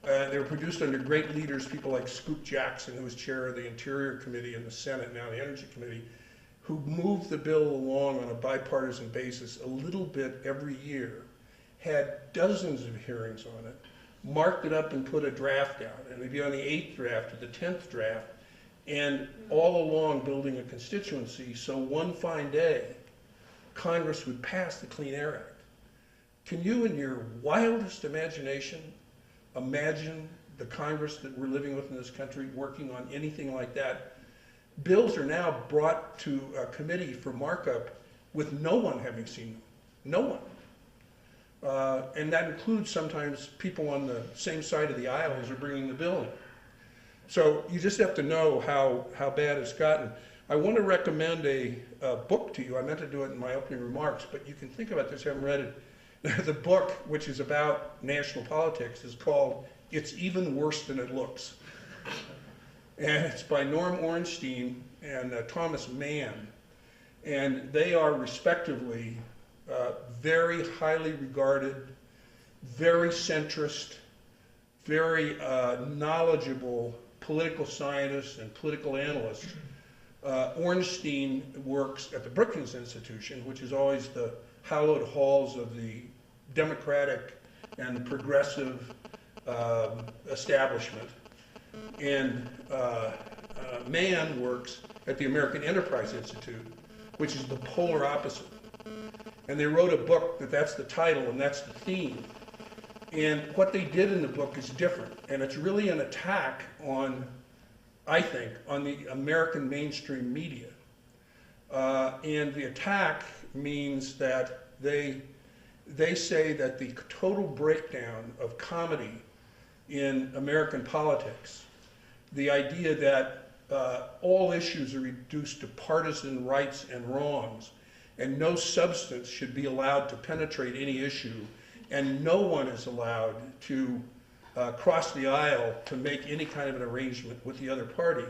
They were produced under great leaders, people like Scoop Jackson, who was chair of the Interior Committee in the Senate, now the Energy Committee, who moved the bill along on a bipartisan basis a little bit every year, had dozens of hearings on it, marked it up and put a draft out, and they'd be on the 8th draft or the 10th draft, and all along building a constituency, so one fine day, Congress would pass the Clean Air Act. Can you, in your wildest imagination, imagine the Congress that we're living with in this country working on anything like that? Bills are now brought to a committee for markup with no one having seen them. No one. And that includes sometimes people on the same side of the aisle as are bringing the bill in. So you just have to know how bad it's gotten. I want to recommend a book to you. I meant to do it in my opening remarks, but you can think about this, I haven't read it. The book, which is about national politics, is called It's Even Worse Than It Looks. And it's by Norm Ornstein and Thomas Mann. And they are respectively very highly regarded, very centrist, very knowledgeable political scientists and political analysts. Ornstein works at the Perkins Institution, which is always the hallowed halls of the democratic and progressive establishment. And Mann works at the American Enterprise Institute, which is the polar opposite. And they wrote a book that's the title and that's the theme. And what they did in the book is different. And it's really an attack on, I think, on the American mainstream media. And the attack means that they say that the total breakdown of comedy in American politics, the idea that all issues are reduced to partisan rights and wrongs, and no substance should be allowed to penetrate any issue, and no one is allowed to cross the aisle to make any kind of an arrangement with the other party.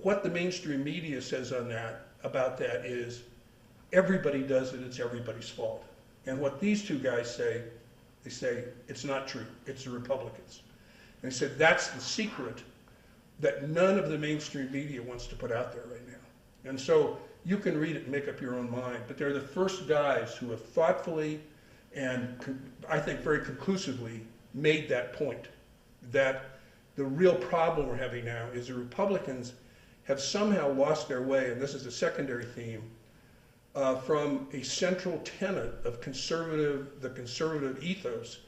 What the mainstream media says on that, about that, is everybody does it, it's everybody's fault. And what these two guys say, they say, it's not true, it's the Republicans. And they said that's the secret that none of the mainstream media wants to put out there right now. And so you can read it and make up your own mind, but they're the first guys who have thoughtfully and I think very conclusively made that point, that the real problem we're having now is the Republicans have somehow lost their way, and this is a secondary theme, from a central tenet of the conservative ethos,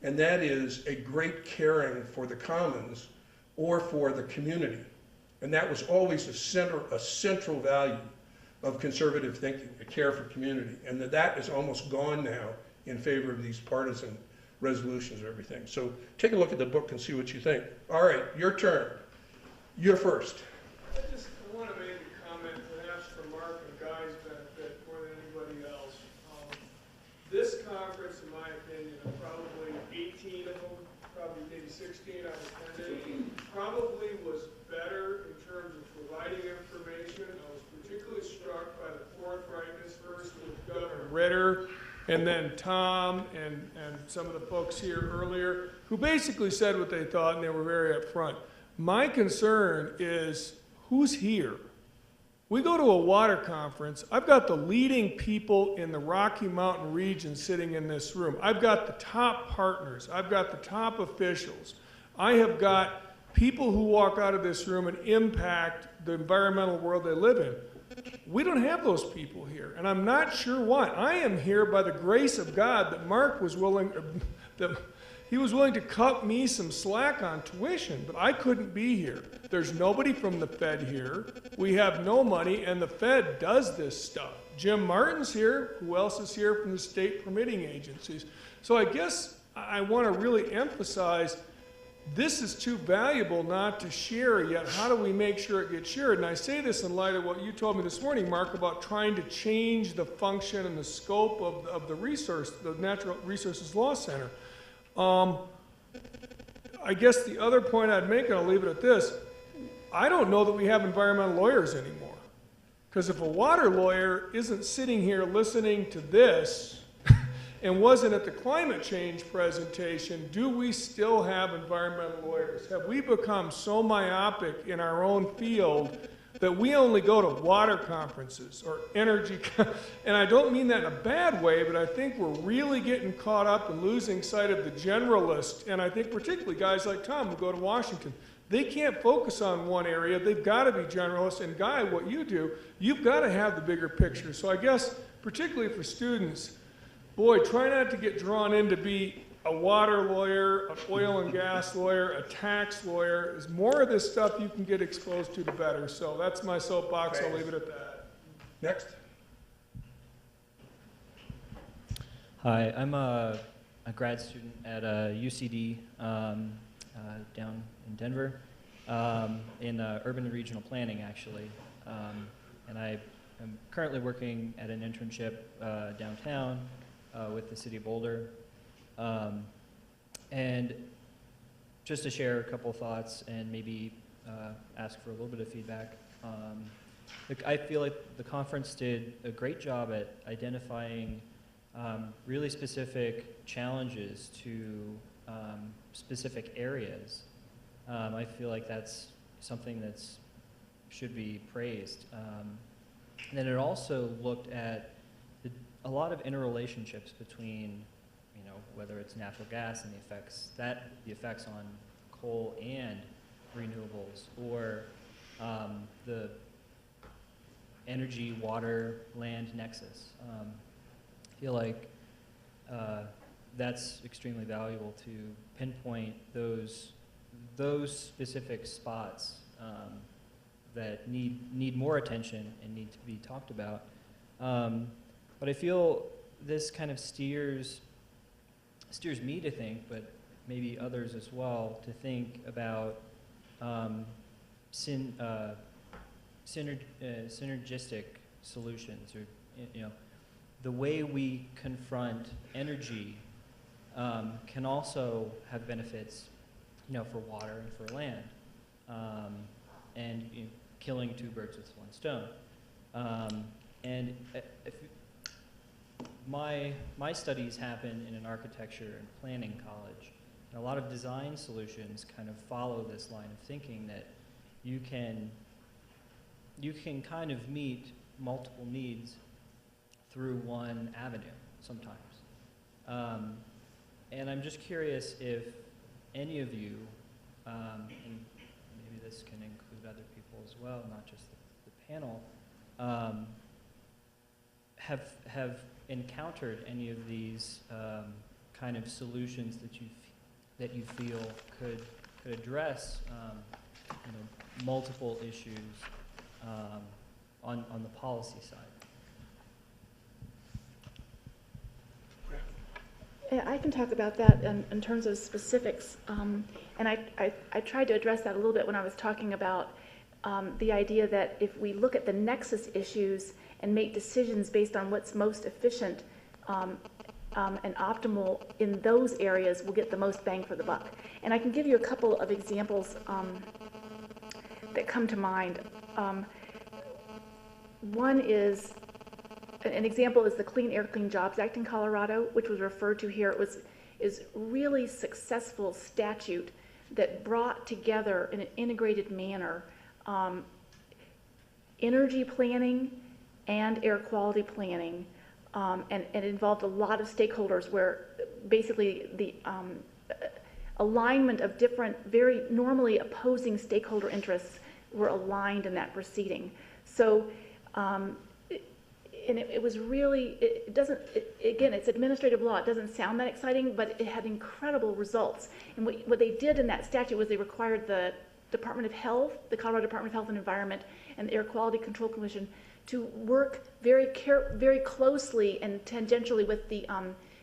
and that is a great caring for the commons or for the community. And that was always a central value of conservative thinking, a care for community. And that is almost gone now in favor of these partisan resolutions and everything. So take a look at the book and see what you think. All right, your turn. You're first. I want to make a comment, perhaps for Mark and Guy's benefit more than anybody else. This conference, in my opinion, of probably 18 of them, probably maybe 16 I attended, probably was better in terms of providing information. I was particularly struck by the forthrightness first with Governor Ritter, and then Tom and some of the folks here earlier, who basically said what they thought, and they were very upfront. My concern is who's here. We go to a water conference. I've got the leading people in the Rocky Mountain region sitting in this room. I've got the top partners. I've got the top officials. I have got people who walk out of this room and impact the environmental world they live in. We don't have those people here, and I'm not sure why. I am here by the grace of God that Mark was willing, he was willing to cut me some slack on tuition, but I couldn't be here. There's nobody from the Fed here. We have no money, and the Fed does this stuff. Jim Martin's here. Who else is here from the state permitting agencies? So I guess I want to really emphasize this is too valuable not to share, yet how do we make sure it gets shared? And I say this in light of what you told me this morning, Mark, about trying to change the function and the scope of the Natural Resources Law Center. I guess the other point I'd make, and I'll leave it at this, I don't know that we have environmental lawyers anymore. Because if a water lawyer isn't sitting here listening to this and wasn't at the climate change presentation, do we still have environmental lawyers? Have we become so myopic in our own field that we only go to water conferences or energy, and I don't mean that in a bad way, but I think we're really getting caught up and losing sight of the generalist, and I think particularly guys like Tom who go to Washington. They can't focus on one area. They've got to be generalists. And Guy, what you do, you've got to have the bigger picture. So I guess, particularly for students, boy, try not to get drawn in to be a water lawyer, an oil and gas lawyer, a tax lawyer. As more of this stuff you can get exposed to, the better. So that's my soapbox. I'll leave it at that. Next. Hi, I'm a grad student at UCD down in Denver, in urban and regional planning, actually. And I am currently working at an internship downtown with the city of Boulder. And just to share a couple thoughts and maybe ask for a little bit of feedback. I feel like the conference did a great job at identifying really specific challenges to specific areas. I feel like that's something that should be praised. And then it also looked at a lot of interrelationships between, whether it's natural gas and the effects on coal and renewables, or the energy, water, land nexus. I feel like that's extremely valuable to pinpoint those specific spots that need more attention and need to be talked about. But I feel this kind of steers me to think, but maybe others as well, to think about synergistic solutions, or the way we confront energy can also have benefits, for water and for land, and killing two birds with one stone. And my studies happen in an architecture and planning college, and a lot of design solutions kind of follow this line of thinking that you can kind of meet multiple needs through one avenue sometimes. And I'm just curious if any of you, and maybe this can include other people as well, not just the panel, have encountered any of these kind of solutions that you feel could address multiple issues on the policy side. I can talk about that in terms of specifics, and I tried to address that a little bit when I was talking about the idea that if we look at the nexus issues and make decisions based on what's most efficient and optimal in those areas, we'll get the most bang for the buck. And I can give you a couple of examples that come to mind. One is, an example is the Clean Air, Clean Jobs Act in Colorado, which was referred to here. Is really successful statute that brought together in an integrated manner energy planning and air quality planning, and it involved a lot of stakeholders where basically the alignment of different, very normally opposing stakeholder interests were aligned in that proceeding. So, and it was really, again, it's administrative law. It doesn't sound that exciting, but it had incredible results. And what they did in that statute was they required the Department of Health, the Colorado Department of Health and Environment, and the Air Quality Control Commission to work very closely and tangentially with the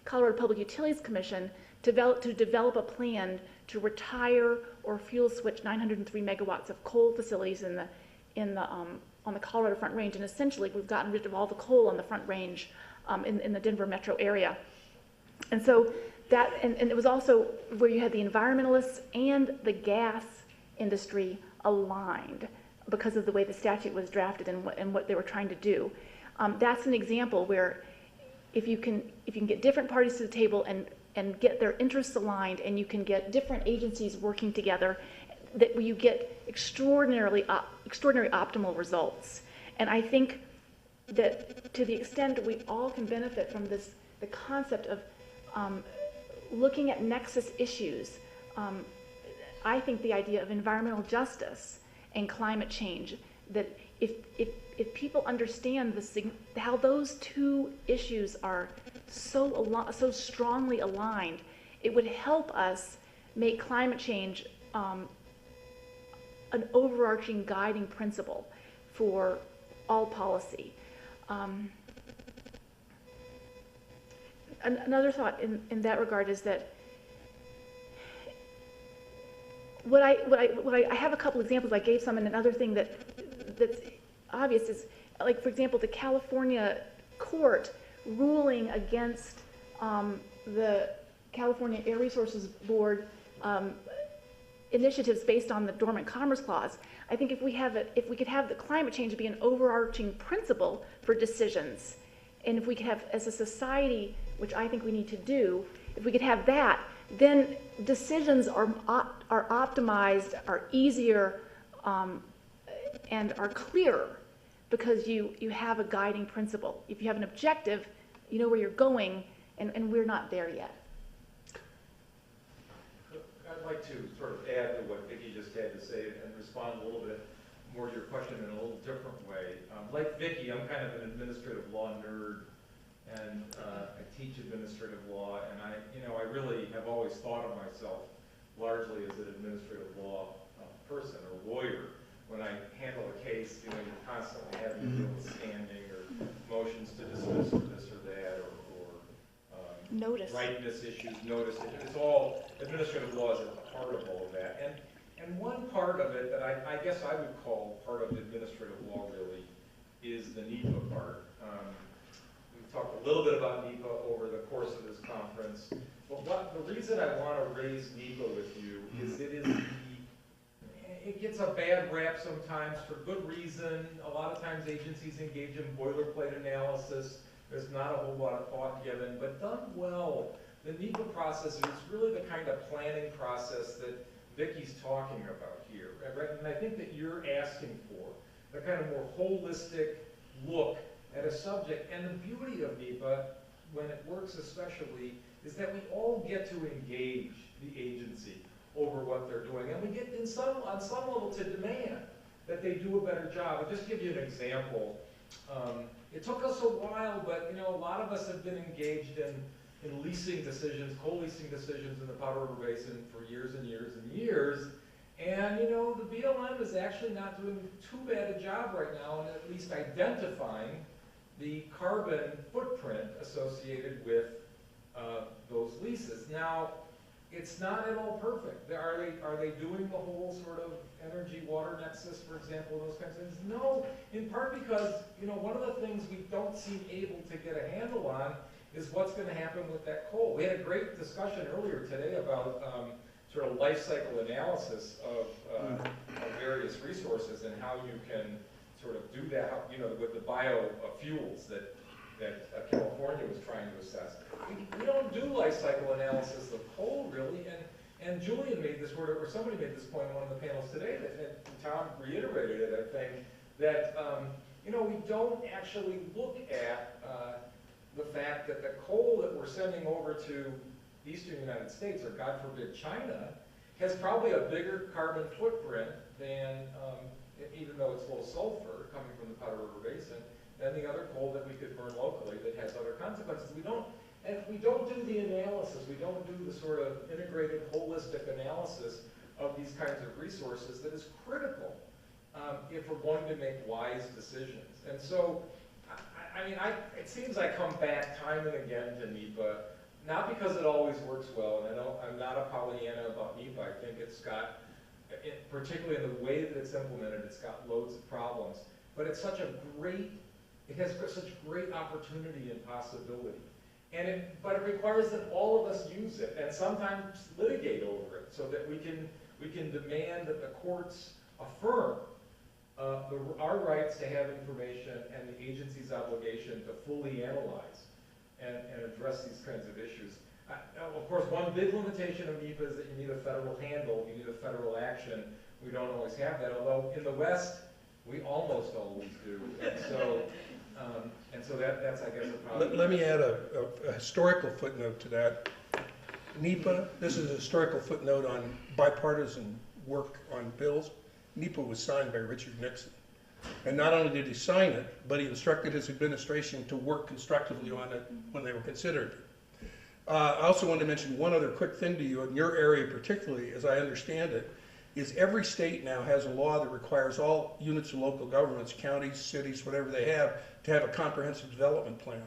Colorado Public Utilities Commission to develop a plan to retire or fuel switch 903 megawatts of coal facilities on the Colorado Front Range, and essentially we've gotten rid of all the coal on the Front Range in the Denver metro area. And so that, and it was also where you had the environmentalists and the gas industry aligned because of the way the statute was drafted and what they were trying to do. That's an example where if you can get different parties to the table and get their interests aligned, and you can get different agencies working together, that you get extraordinary optimal results. And I think that to the extent we all can benefit from this, the concept of looking at nexus issues, I think the idea of environmental justice and climate change, that if people understand how those two issues are so strongly aligned, it would help us make climate change an overarching guiding principle for all policy. Another thought in that regard is that I have a couple examples. I gave some, and another thing that's obvious is, like, for example, the California court ruling against the California Air Resources Board initiatives based on the Dormant Commerce Clause. I think if we could have the climate change be an overarching principle for decisions, and if we could have, as a society, which I think we need to do, if we could have that, then decisions are optimized, are easier, and are clearer, because you have a guiding principle. If you have an objective, you know where you're going, and we're not there yet. I'd like to sort of add to what Vicki just had to say and respond a little bit more to your question in a little different way. Like Vicki, I'm kind of an administrative law nerd, and I teach administrative law, and I really have always thought of myself largely as an administrative law person or lawyer. When I handle a case, you constantly having to deal with standing or motions to dismiss or this or that, or notice. Rightness issues, notice issues. It's all, administrative law is a part of all of that. And one part of it that I guess I would call part of administrative law really is the NEPA part. We've talked a little bit about NEPA over the course of this conference. But the reason I want to raise NEPA with you is it gets a bad rap sometimes for good reason. A lot of times agencies engage in boilerplate analysis. There's not a whole lot of thought given, but done well, the NEPA process is really the kind of planning process that Vicki's talking about here. And I think that you're asking for the kind of more holistic look at a subject. And the beauty of NEPA, when it works especially, is that we all get to engage the agency over what they're doing. And we get on some level to demand that they do a better job. I'll just give you an example. It took us a while, but a lot of us have been engaged in leasing decisions, co-leasing decisions in the Powder River Basin for years and years and years. And the BLM is actually not doing too bad a job right now in at least identifying the carbon footprint associated with those leases. Now, it's not at all perfect. Are they doing the whole sort of energy water nexus, for example, those kinds of things? No, in part because one of the things we don't seem able to get a handle on is what's going to happen with that coal. We had a great discussion earlier today about sort of life cycle analysis of various resources and how you can sort of do that, with the biofuels that California was trying to assess. We don't do life cycle analysis of coal, really, and Julian made this word, or somebody made this point in one of the panels today, and Tom reiterated it, I think, that we don't actually look at the fact that the coal that we're sending over to the eastern United States, or God forbid China, has probably a bigger carbon footprint than, even though it's low sulfur coming from the Powder River Basin, than the other coal that we could burn locally that has other consequences. We don't do the analysis, we don't do the sort of integrated, holistic analysis of these kinds of resources that is critical if we're going to make wise decisions. And so, it seems I come back time and again to NEPA, not because it always works well, and I'm not a Pollyanna about NEPA. I think it's got, particularly in the way that it's implemented, it's got loads of problems. But it's such it has such great opportunity and possibility. But it requires that all of us use it and sometimes litigate over it so that we can demand that the courts affirm our rights to have information and the agency's obligation to fully analyze and address these kinds of issues. Now, of course, one big limitation of NEPA is that you need a federal handle, you need a federal action. We don't always have that, although in the West, we almost always do. And so that's, I guess, a problem. Let me add a historical footnote to that. NEPA, this is a historical footnote on bipartisan work on bills. NEPA was signed by Richard Nixon. And not only did he sign it, but he instructed his administration to work constructively on it when they were considered. I also wanted to mention one other quick thing to you, in your area particularly, as I understand it, is every state now has a law that requires all units of local governments, counties, cities, whatever they have, to have a comprehensive development plan.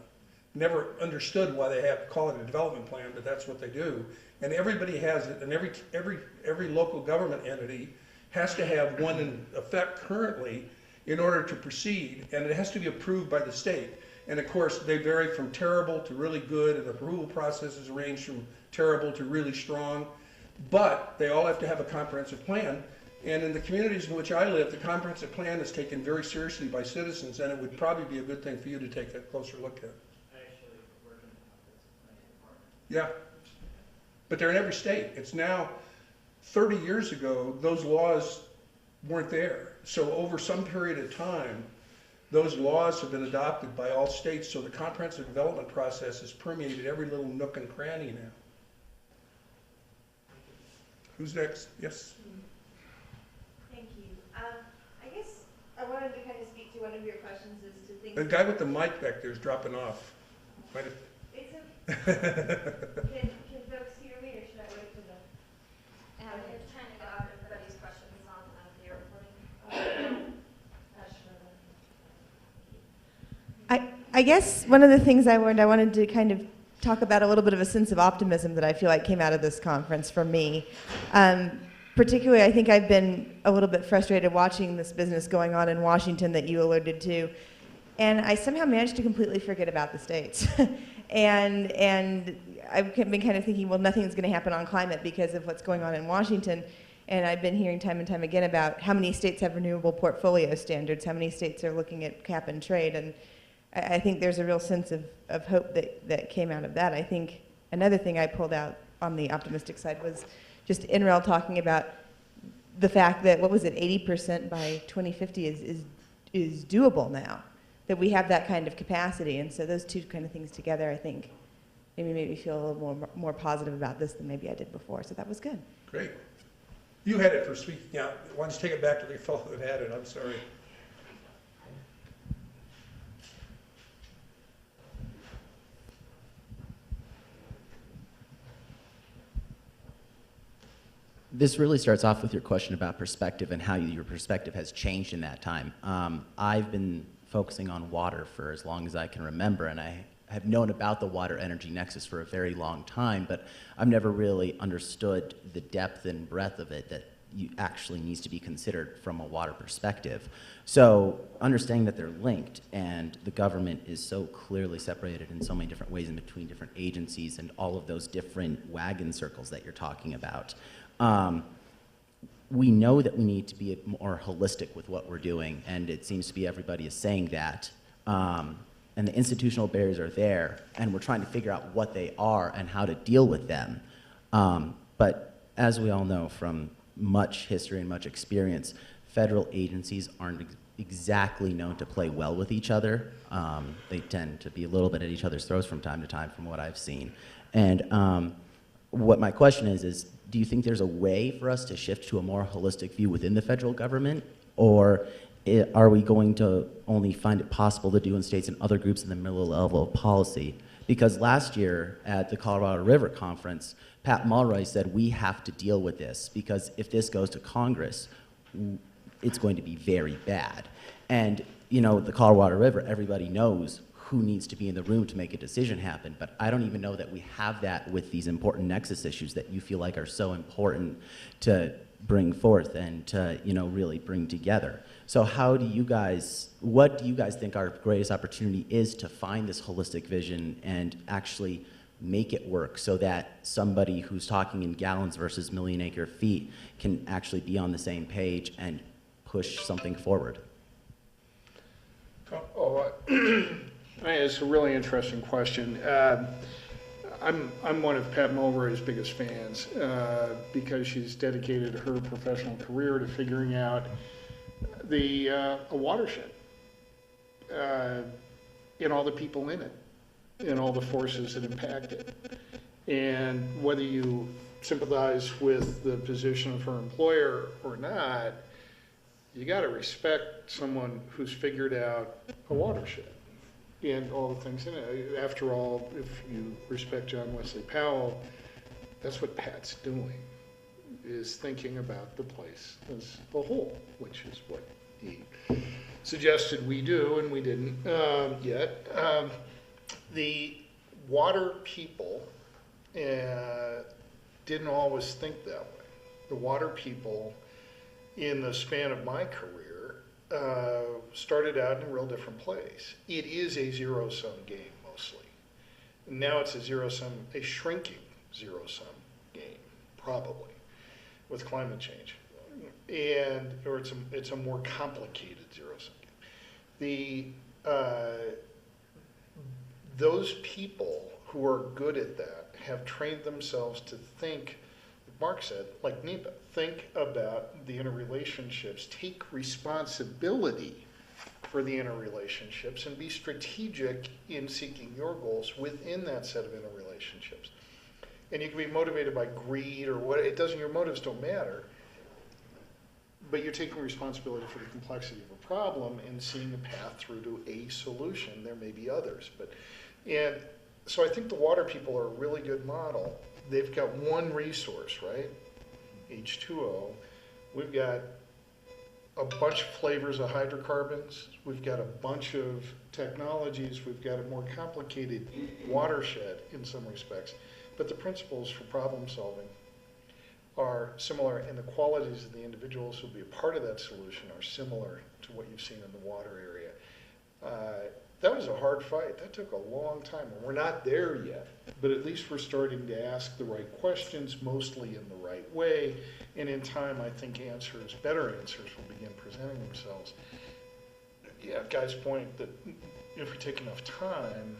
Never understood why they have to call it a development plan, but that's what they do. And everybody has it, and every local government entity has to have one in effect currently in order to proceed, and it has to be approved by the state. And of course, they vary from terrible to really good, and the approval processes range from terrible to really strong. But they all have to have a comprehensive plan. And in the communities in which I live, the comprehensive plan is taken very seriously by citizens, and it would probably be a good thing for you to take a closer look at. I actually work in the comprehensive planning department. Yeah. But they're in every state. It's now 30 years ago, those laws weren't there. So over some period of time, those laws have been adopted by all states, so the comprehensive development process has permeated every little nook and cranny now. Who's next? Yes? Thank you. I guess I wanted to kind of speak to one of your questions as to things. The guy with the mic back there is dropping off. Might have... It's a, can folks hear me, or should I wait for the? They're trying to get everybody's questions on the recording. I guess one of the things I wanted to kind of talk about a little bit of a sense of optimism that I feel like came out of this conference for me. Particularly, I think I've been a little bit frustrated watching this business going on in Washington that you alluded to, and I somehow managed to completely forget about the states. and I've been kind of thinking, well, nothing's going to happen on climate because of what's going on in Washington. And I've been hearing time and time again about how many states have renewable portfolio standards, how many states are looking at cap and trade, and I think there's a real sense of hope that came out of that. I think another thing I pulled out on the optimistic side was just NREL talking about the fact that, what was it, 80% by 2050 is doable now, that we have that kind of capacity. And so those two kind of things together, I think, maybe made me feel a little more positive about this than maybe I did before. So that was good. Great. You had it for speaking. Yeah, why don't you take it back to the fellow that had it? I'm sorry. This really starts off with your question about perspective and how your perspective has changed in that time. I've been focusing on water for as long as I can remember, and I have known about the water energy nexus for a very long time, but I've never really understood the depth and breadth of it that actually needs to be considered from a water perspective. So understanding that they're linked and the government is so clearly separated in so many different ways in between different agencies and all of those different wagon circles that you're talking about. We know that we need to be more holistic with what we're doing, and it seems to be everybody is saying that. And the institutional barriers are there, and we're trying to figure out what they are and how to deal with them. But as we all know from much history and much experience, federal agencies aren't exactly known to play well with each other. They tend to be a little bit at each other's throats from time to time from what I've seen. And what my question is do you think there's a way for us to shift to a more holistic view within the federal government, or are we going to only find it possible to do in states and other groups in the middle level of policy? Because last year at the Colorado River Conference, Pat Mulroy said we have to deal with this because if this goes to Congress, it's going to be very bad. And you know, the Colorado River, everybody knows who needs to be in the room to make a decision happen, but I don't even know that we have that with these important nexus issues that you feel like are so important to bring forth and to, you know, really bring together. So how do you guys, what do you guys think our greatest opportunity is to find this holistic vision and actually make it work so that somebody who's talking in gallons versus million acre feet can actually be on the same page and push something forward? Oh, it's a really interesting question. I'm one of Pat Mulray's biggest fans because she's dedicated her professional career to figuring out a watershed and all the people in it and all the forces that impact it. And whether you sympathize with the position of her employer or not, you got to respect someone who's figured out a watershed and all the things in it. After all, if you respect John Wesley Powell, that's what Pat's doing, is thinking about the place as a whole, which is what he suggested we do, and we didn't yet. The water people didn't always think that way. The water people, in the span of my career, started out in a real different place. It is a zero-sum game mostly. Now it's a shrinking zero-sum game, probably, with climate change, or it's a more complicated zero-sum game. Those people who are good at that have trained themselves to think, like Mark said, like NEPA, think about the interrelationships, take responsibility for the interrelationships, and be strategic in seeking your goals within that set of interrelationships. And you can be motivated by greed or what, your motives don't matter, but you're taking responsibility for the complexity of a problem and seeing a path through to a solution. There may be others, and so I think the water people are a really good model. They've got one resource, right? H2O. We've got a bunch of flavors of hydrocarbons. We've got a bunch of technologies. We've got a more complicated watershed in some respects. But the principles for problem solving are similar, and the qualities of the individuals who will be a part of that solution are similar to what you've seen in the water area. That was a hard fight. That took a long time. And we're not there yet, but at least we're starting to ask the right questions, mostly in the right way. And in time, I think better answers will begin presenting themselves. Yeah, Guy's point that if we take enough time,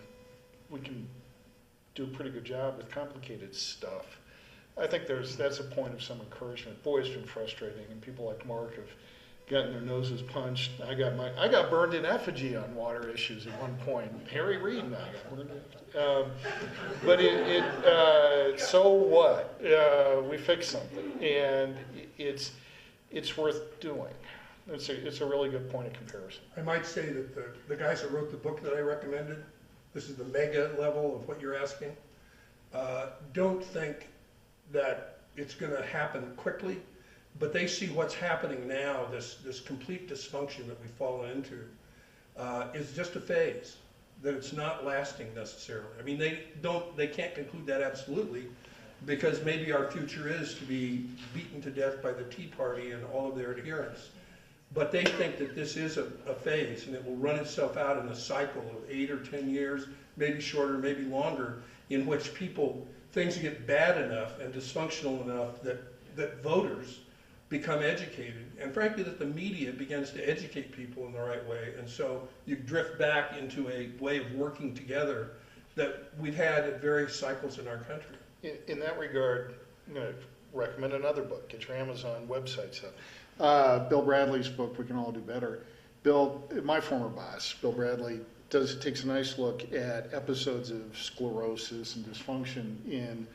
we can do a pretty good job with complicated stuff. I think that's a point of some encouragement. Boy, it's been frustrating, and people like Mark have gotten their noses punched. I got burned in effigy on water issues at one point. Harry Reid and I got burned in effigy. But so what? We fixed something, and it's worth doing. It's a really good point of comparison. I might say that the guys that wrote the book that I recommended, this is the mega level of what you're asking, don't think that it's going to happen quickly. But they see what's happening now, this complete dysfunction that we've fallen into, is just a phase, that it's not lasting necessarily. I mean, they can't conclude that absolutely, because maybe our future is to be beaten to death by the Tea Party and all of their adherents. But they think that this is a phase, and it will run itself out in a cycle of 8 or 10 years, maybe shorter, maybe longer, in which things get bad enough and dysfunctional enough that voters become educated, and frankly that the media begins to educate people in the right way, and so you drift back into a way of working together that we've had at various cycles in our country. In that regard, I'm going to recommend another book. Get your Amazon website stuff. Bill Bradley's book, We Can All Do Better. Bill, my former boss, Bill Bradley, takes a nice look at episodes of sclerosis and dysfunction in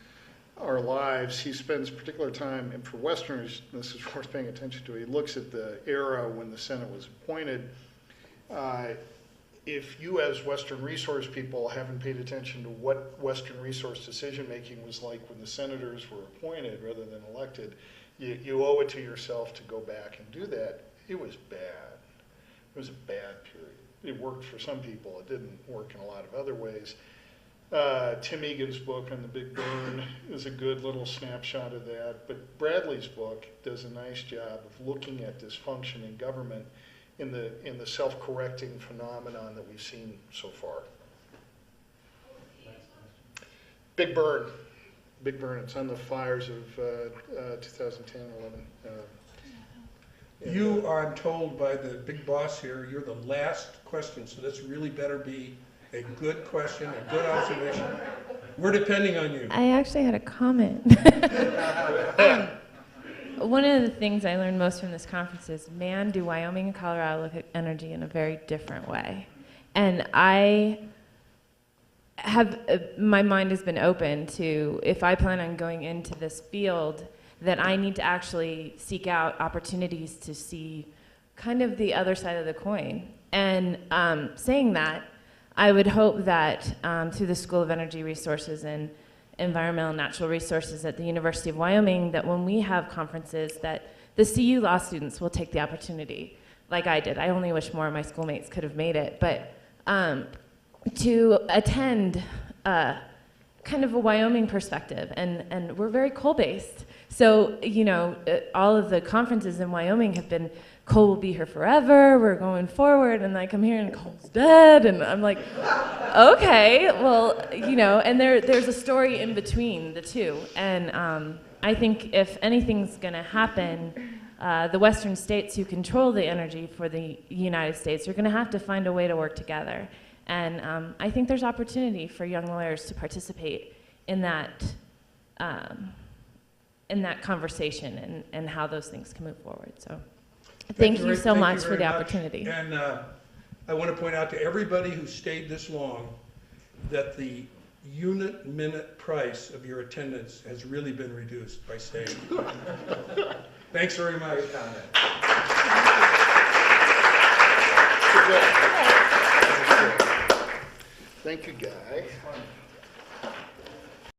our lives. He spends particular time, and for Westerners, this is worth paying attention to, he looks at the era when the Senate was appointed. If you as Western resource people haven't paid attention to what Western resource decision making was like when the senators were appointed rather than elected, you owe it to yourself to go back and do that. It was bad. It was a bad period. It worked for some people. It didn't work in a lot of other ways. Tim Egan's book on the Big Burn is a good little snapshot of that, but Bradley's book does a nice job of looking at dysfunction in government in the self-correcting phenomenon that we've seen so far. Big Burn. Big Burn. It's on the fires of 2010-11. You are, I'm told by the big boss here, you're the last question, so this really better be a good question, a good observation. We're depending on you. I actually had a comment. One of the things I learned most from this conference is, man, do Wyoming and Colorado look at energy in a very different way. And I have, my mind has been open to, if I plan on going into this field, that I need to actually seek out opportunities to see kind of the other side of the coin. And saying that, I would hope that through the School of Energy Resources and Environmental and Natural Resources at the University of Wyoming, that when we have conferences, that the CU law students will take the opportunity, like I did. I only wish more of my schoolmates could have made it, but to attend kind of a Wyoming perspective, and we're very coal-based. So, you know, all of the conferences in Wyoming have been, coal will be here forever, we're going forward, and like I'm hearing coal's dead, and I'm like, okay, well, you know, and there's a story in between the two. And I think if anything's gonna happen, the Western states who control the energy for the United States are gonna have to find a way to work together. And I think there's opportunity for young lawyers to participate in that conversation and how those things can move forward. So thank you so much for the opportunity. And I want to point out to everybody who stayed this long that the unit minute price of your attendance has really been reduced by staying. Thanks very much. Thank you, Guy.